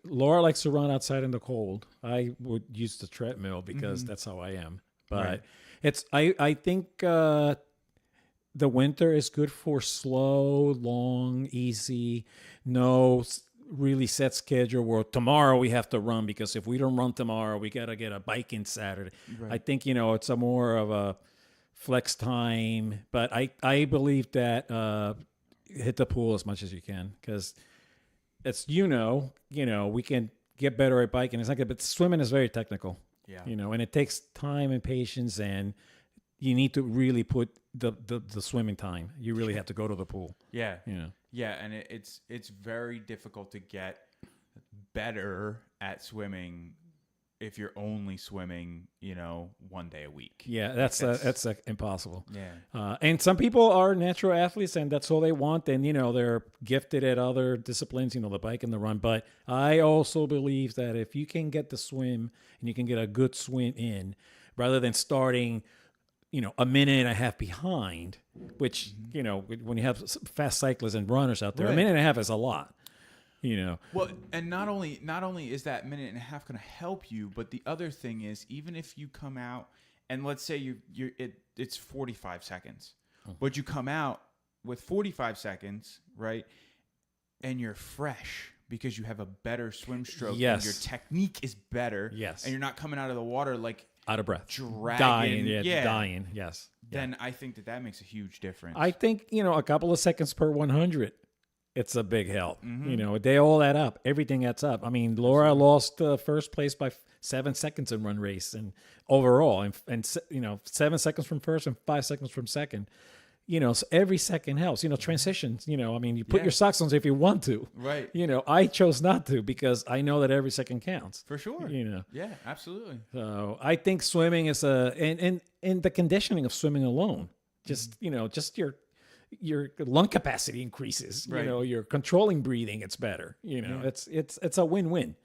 Speaker 1: Laura likes to run outside in the cold. I would use the treadmill because that's how I am. But I think the winter is good for slow, long, easy, no really set schedule where tomorrow we have to run because if we don't run tomorrow, we got to get a bike in Saturday. Right. I think, it's a more of a flex time, but I believe that hit the pool as much as you can because it's, we can get better at biking. It's not good, but swimming is very technical, and it takes time and patience and you need to really put the swimming time. You really have to go to the pool.
Speaker 3: Yeah. Yeah, and it's very difficult to get better at swimming if you're only swimming, 1 day a week.
Speaker 1: Yeah, that's impossible.
Speaker 3: Yeah.
Speaker 1: And some people are natural athletes and that's all they want. And, they're gifted at other disciplines, the bike and the run. But I also believe that if you can get the swim and you can get a good swim in rather than starting a minute and a half behind, which, when you have fast cyclists and runners out there, a minute and a half is a lot,
Speaker 3: Well, and not only is that minute and a half going to help you, but the other thing is, even if you come out and let's say it's 45 seconds, but you come out with 45 seconds, right? And you're fresh because you have a better swim stroke.
Speaker 1: Yes.
Speaker 3: And your technique is better.
Speaker 1: Yes.
Speaker 3: And you're not coming out of the water like
Speaker 1: out of breath,
Speaker 3: dragging,
Speaker 1: dying. Yes.
Speaker 3: Then I think that makes a huge difference.
Speaker 1: I think, a couple of seconds per 100, it's a big help. They all add up. Everything adds up. I mean, Laura lost first place by 7 seconds in run race and overall, and 7 seconds from first and 5 seconds from second. So every second helps. Transitions. I mean, you put your socks on if you want to.
Speaker 3: Right.
Speaker 1: I chose not to because I know that every second counts.
Speaker 3: For sure. Yeah, absolutely.
Speaker 1: So I think swimming is and the conditioning of swimming alone, just just your lung capacity increases.
Speaker 3: Right.
Speaker 1: Your controlling breathing, it's better. It's a win-win.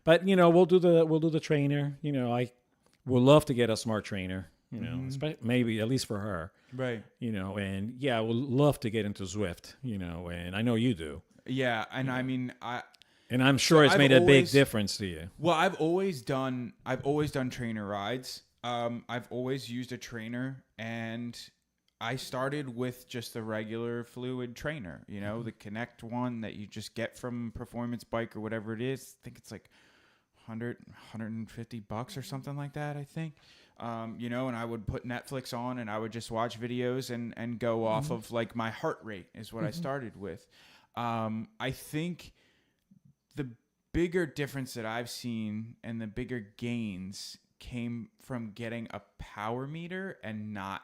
Speaker 1: But we'll do the trainer. I would love to get a smart trainer. Maybe at least for her.
Speaker 3: Right.
Speaker 1: And yeah, I would love to get into Zwift, and I know you do.
Speaker 3: Yeah. And I mean,
Speaker 1: and I'm sure it's made a big difference to you.
Speaker 3: Well, I've always done trainer rides. I've always used a trainer and I started with just the regular fluid trainer, the Connect one that you just get from Performance Bike or whatever it is. I think it's like $150 or something like that, I think. And I would put Netflix on and I would just watch videos and go off of like my heart rate is what I started with. I think the bigger difference that I've seen and the bigger gains came from getting a power meter and not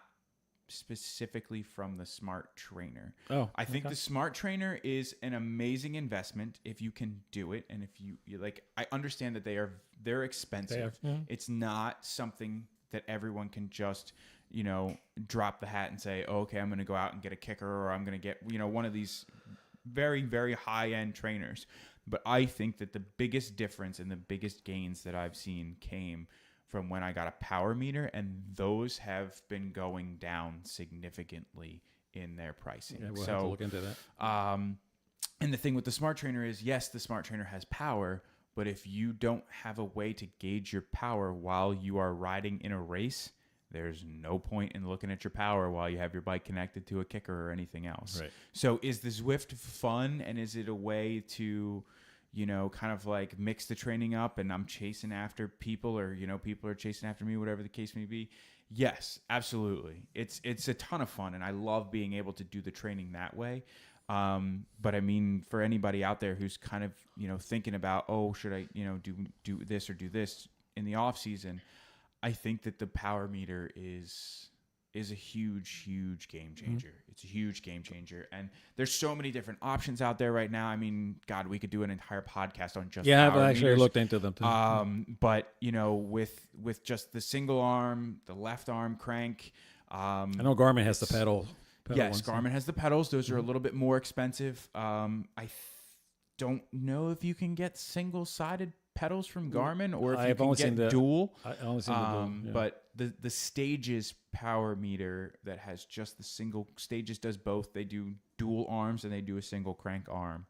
Speaker 3: specifically from the smart trainer. I think the smart trainer is an amazing investment if you can do it, and if you like. I understand that they're expensive. It's not something that everyone can just drop the hat and say, oh, okay, I'm going to go out and get a kicker, or I'm going to get one of these very, very high-end trainers. But I think that the biggest difference and the biggest gains that I've seen came from when I got a power meter, and those have been going down significantly in their pricing.
Speaker 1: Yeah, we'll have to look into that.
Speaker 3: And the thing with the smart trainer is, yes, the smart trainer has power, but if you don't have a way to gauge your power while you are riding in a race, there's no point in looking at your power while you have your bike connected to a kicker or anything else.
Speaker 1: Right.
Speaker 3: So is the Zwift fun, and is it a way to, kind of like mix the training up, and I'm chasing after people, or, people are chasing after me, whatever the case may be? Yes, absolutely. It's a ton of fun, and I love being able to do the training that way. But I mean, for anybody out there who's kind of, thinking about, oh, should I, do this or do this in the off season, I think that the power meter is a huge game changer. Mm-hmm. It's a huge game changer. And there's so many different options out there right now. I mean, God, we could do an entire podcast on just
Speaker 1: I've
Speaker 3: power
Speaker 1: actually
Speaker 3: meters.
Speaker 1: looked into them too.
Speaker 3: But with just the single arm, the left arm crank.
Speaker 1: I know Garmin has the pedal.
Speaker 3: Yes, Garmin has the pedals. Those are a little bit more expensive. Don't know if you can get single-sided pedals from Garmin, or if you can get dual.
Speaker 1: I've only seen the dual. Yeah.
Speaker 3: But the Stages power meter that has just the single, Stages does both. They do dual arms and they do a single crank arm.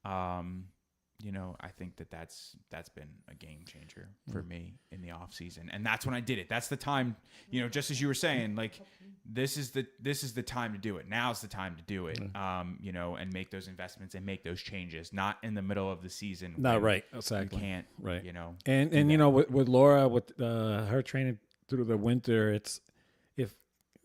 Speaker 3: I think that's been a game changer for me in the off season, and that's when I did it. That's the time, just as you were saying, like this is the time to do it. Now's the time to do it. And make those investments and make those changes, not in the middle of the season.
Speaker 1: Not right, exactly.
Speaker 3: You can't,
Speaker 1: right.
Speaker 3: And
Speaker 1: with Laura, with her training through the winter, it's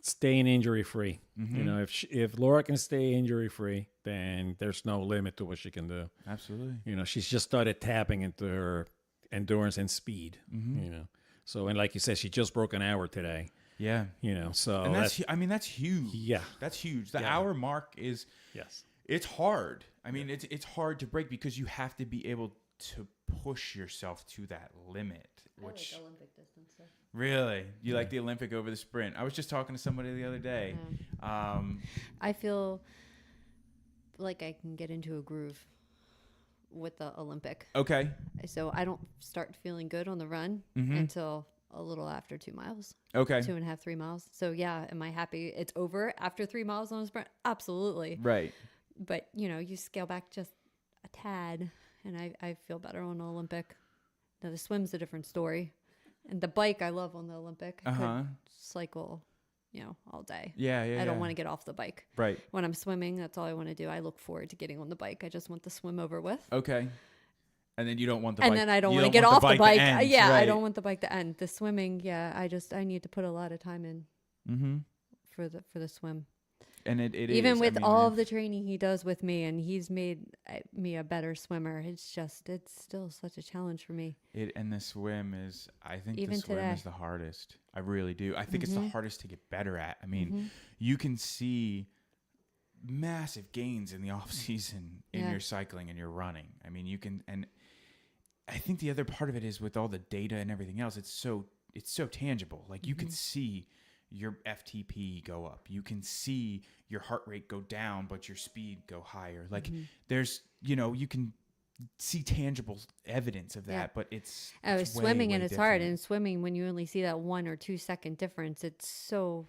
Speaker 1: staying injury free. Mm-hmm. If Laura can stay injury free, then there's no limit to what she can do.
Speaker 3: Absolutely.
Speaker 1: She's just started tapping into her endurance and speed. Mm-hmm. So, and like you said, she just broke an hour today.
Speaker 3: Yeah.
Speaker 1: So
Speaker 3: and that's huge.
Speaker 1: Yeah,
Speaker 3: that's huge. The hour mark is,
Speaker 1: yes,
Speaker 3: it's hard. I mean, it's hard to break because you have to be able to push yourself to that limit. Which,
Speaker 2: I like Olympic distance. So.
Speaker 3: Really? You like the Olympic over the sprint? I was just talking to somebody the other day.
Speaker 2: Yeah. I feel like I can get into a groove with the Olympic.
Speaker 3: Okay.
Speaker 2: So I don't start feeling good on the run until a little after 2 miles.
Speaker 3: Okay.
Speaker 2: 2.5, 3 miles. So yeah, am I happy it's over after 3 miles on a sprint? Absolutely.
Speaker 3: Right.
Speaker 2: But you scale back just a tad, and I feel better on the Olympic. Now the swim's a different story, and the bike I love on the Olympic. I could cycle, all day.
Speaker 3: Yeah.
Speaker 2: I don't want to get off the bike.
Speaker 3: Right.
Speaker 2: When I'm swimming, that's all I want to do. I look forward to getting on the bike. I just want the swim over with.
Speaker 3: Okay. And then you don't want the
Speaker 2: bike.
Speaker 3: And
Speaker 2: then I don't want to get off the bike.
Speaker 3: End,
Speaker 2: yeah,
Speaker 3: right.
Speaker 2: I don't want the bike to end. The swimming, I need to put a lot of time in for the swim.
Speaker 3: And it
Speaker 2: even
Speaker 3: is.
Speaker 2: with all of the training he does with me, and he's made me a better swimmer. It's still such a challenge for me.
Speaker 3: And the swim is, I think
Speaker 2: even
Speaker 3: the swim
Speaker 2: today.
Speaker 3: is the hardest. I really do. I think it's the hardest to get better at. I mean, you can see massive gains in the off season in your cycling and your running. I mean, you can, and I think the other part of it is with all the data and everything else, it's so tangible. Like you can see your FTP go up. You can see your heart rate go down, but your speed go higher. Like there's, you can see tangible evidence of that, but it's
Speaker 2: swimming,
Speaker 3: way
Speaker 2: and it's
Speaker 3: different.
Speaker 2: hard. And swimming, when you only see that 1 or 2 second difference, it's so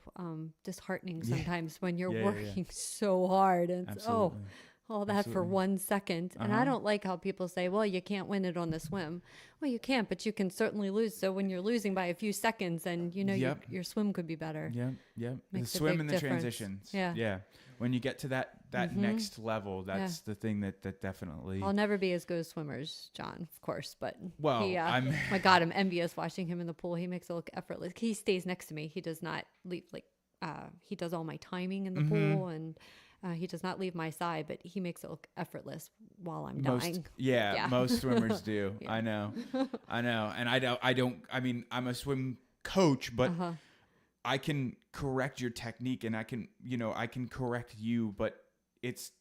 Speaker 2: disheartening sometimes when you're working so hard. And all that for 1 second. And I don't like how people say, well, you can't win it on the swim. Well, you can't, but you can certainly lose. So when you're losing by a few seconds, and your swim could be better.
Speaker 3: Yeah. The
Speaker 2: Makes
Speaker 3: swim and the
Speaker 2: difference.
Speaker 3: transitions.
Speaker 2: Yeah.
Speaker 3: When you get to that next level, that's the thing that definitely.
Speaker 2: I'll never be as good as swimmers, John, of course, but
Speaker 3: my
Speaker 2: God, I'm envious watching him in the pool. He makes it look effortless. He stays next to me. He does not leave, he does all my timing in the pool, and he does not leave my side, but he makes it look effortless while I'm dying.
Speaker 3: Most swimmers do. I know. And I mean, I'm a swim coach, but I can correct your technique, and I can correct you, but it's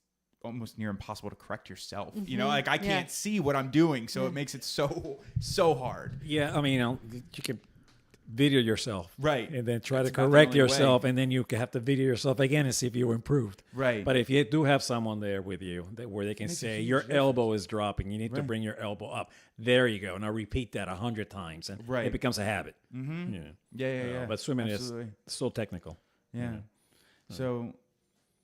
Speaker 3: almost near impossible to correct yourself. I can't see what I'm doing, so it makes it so hard.
Speaker 1: Yeah, I mean, you can video yourself.
Speaker 3: Right.
Speaker 1: And then try
Speaker 3: That's
Speaker 1: to
Speaker 3: about the
Speaker 1: correct
Speaker 3: only
Speaker 1: yourself.
Speaker 3: way.
Speaker 1: And then you have to video yourself again and see if you improved.
Speaker 3: Right.
Speaker 1: But if you do have someone there with you where they can
Speaker 3: Makes a
Speaker 1: say,
Speaker 3: huge
Speaker 1: your
Speaker 3: difference.
Speaker 1: elbow is dropping, you need to
Speaker 3: Right.
Speaker 1: bring your elbow up. There you go. Now repeat that 100 times. And
Speaker 3: Right.
Speaker 1: it becomes a habit.
Speaker 3: Mm-hmm.
Speaker 1: Yeah.
Speaker 3: Yeah.
Speaker 1: But swimming
Speaker 3: Absolutely.
Speaker 1: is so technical.
Speaker 3: Yeah. So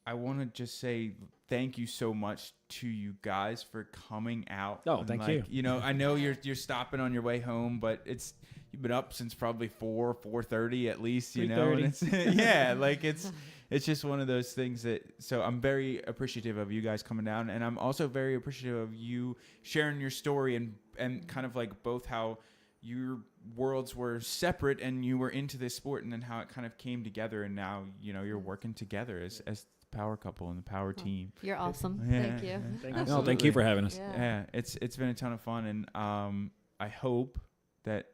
Speaker 3: I want to just say thank you so much to you guys for coming out.
Speaker 1: Oh,
Speaker 3: and,
Speaker 1: thank
Speaker 3: like,
Speaker 1: you.
Speaker 3: You know, I know you're stopping on your way home, but you've been up since probably 4:30 at least, you know. And it's like it's just one of those things so I'm very appreciative of you guys coming down, and I'm also very appreciative of you sharing your story and kind of like both how your worlds were separate and you were into this sport, and then how it kind of came together, and now, you know, you're working together as the power couple and the power team.
Speaker 2: You're awesome.
Speaker 3: Yeah,
Speaker 2: Thank you.
Speaker 3: yeah.
Speaker 1: No, thank you for having us.
Speaker 2: Yeah.
Speaker 3: It's been a ton of fun, and I hope that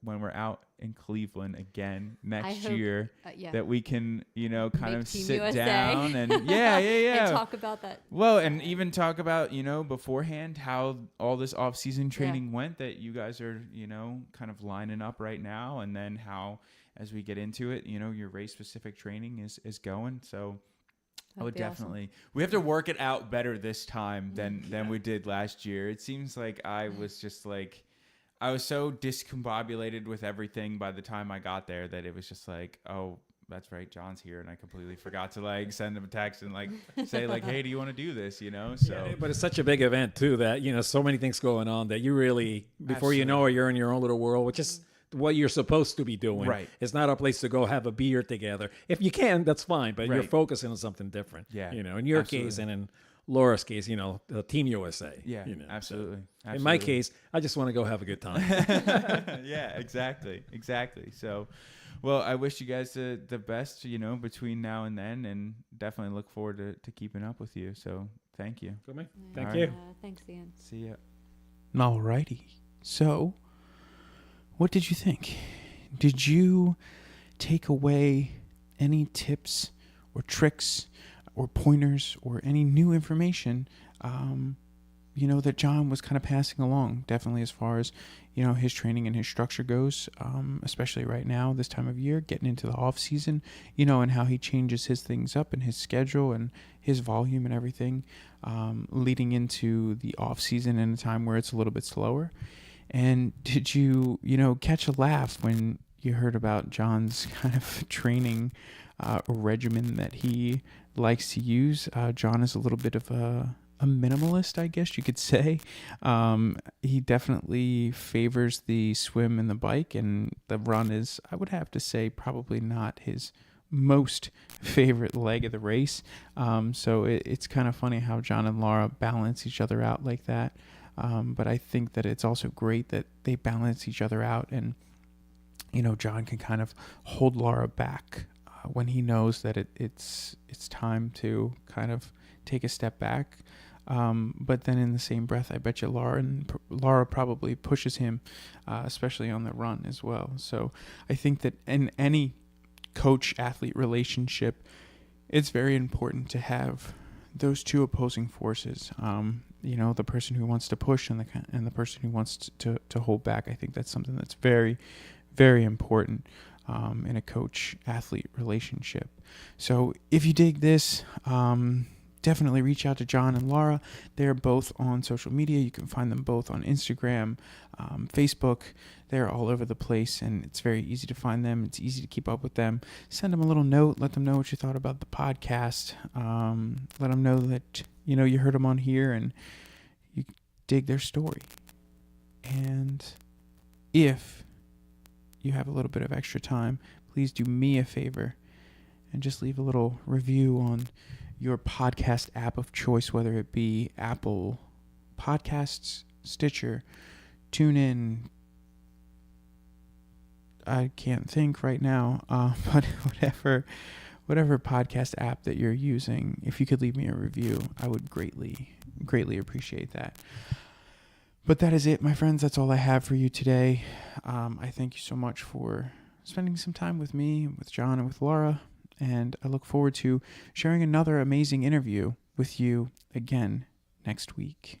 Speaker 3: when we're out in Cleveland again next year, that we can, you know, kind
Speaker 2: Make
Speaker 3: of
Speaker 2: Team
Speaker 3: sit
Speaker 2: USA.
Speaker 3: down and and
Speaker 2: talk about that.
Speaker 3: Well, and even talk about, you know, beforehand how all this off-season training went that you guys are, you know, kind of lining up right now, and then how as we get into it, you know, your race-specific training is going. So I would definitely we have to work it out better this time than we did last year. It seems like I was just like I was so discombobulated with everything by the time I got there that it was just like, oh, that's right, John's here, and I completely forgot to like send him a text and like say like, hey, do you want to do this? You know, so.
Speaker 1: Yeah, but it's such a big event too that, you know, so many things going on that you really, before you know it, you're in your own little world, which is what you're supposed to be doing.
Speaker 3: Right.
Speaker 1: It's not a place to go have a beer together. If you can, that's fine, but you're
Speaker 3: Right.
Speaker 1: focusing on something different.
Speaker 3: Yeah,
Speaker 1: You know, in your
Speaker 3: absolutely.
Speaker 1: case and in Laura's case, you know, Team USA.
Speaker 3: Yeah,
Speaker 1: You know,
Speaker 3: absolutely.
Speaker 1: In my case, I just want to go have a good time.
Speaker 3: Yeah, exactly. So, well, I wish you guys the best, you know, between now and then, and definitely look forward to keeping up with you. So thank you.
Speaker 1: Good, man.
Speaker 2: Yeah.
Speaker 1: Thank
Speaker 3: All
Speaker 1: you.
Speaker 3: right.
Speaker 2: Thanks, Ian.
Speaker 3: See ya.
Speaker 4: Alrighty. So, what did you think? Did you take away any tips or tricks or pointers or any new information, you know, that John was kind of passing along? Definitely as far as, you know, his training and his structure goes, especially right now, this time of year, getting into the off season, you know, and how he changes his things up and his schedule and his volume and everything, leading into the off season in a time where it's a little bit slower. And did you, you know, catch a laugh when you heard about John's kind of training regimen that he likes to use? John is a little bit of a minimalist, I guess you could say. He definitely favors the swim and the bike, and the run is, I would have to say, probably not his most favorite leg of the race. So it's kind of funny how John and Laura balance each other out like that. But I think that it's also great that they balance each other out, and, you know, John can kind of hold Laura back when he knows that it's time to kind of take a step back. But then in the same breath, I bet you Laura probably pushes him, especially on the run as well. So I think that in any coach-athlete relationship, it's very important to have those two opposing forces. You know, the person who wants to push and the person who wants to hold back. I think that's something that's very, very important in a coach-athlete relationship. So if you dig this, definitely reach out to John and Laura. They're both on social media. You can find them both on Instagram, Facebook. They're all over the place, and it's very easy to find them. It's easy to keep up with them. Send them a little note. Let them know what you thought about the podcast. Let them know that, you know, you heard them on here and you dig their story. And if you have a little bit of extra time, please do me a favor and just leave a little review on your podcast app of choice, whether it be Apple Podcasts, Stitcher, TuneIn. I can't think right now, but whatever podcast app that you're using, if you could leave me a review, I would greatly appreciate that. But that is it, my friends. That's all I have for you today. I thank you so much for spending some time with me, with John, and with Laura. And I look forward to sharing another amazing interview with you again next week.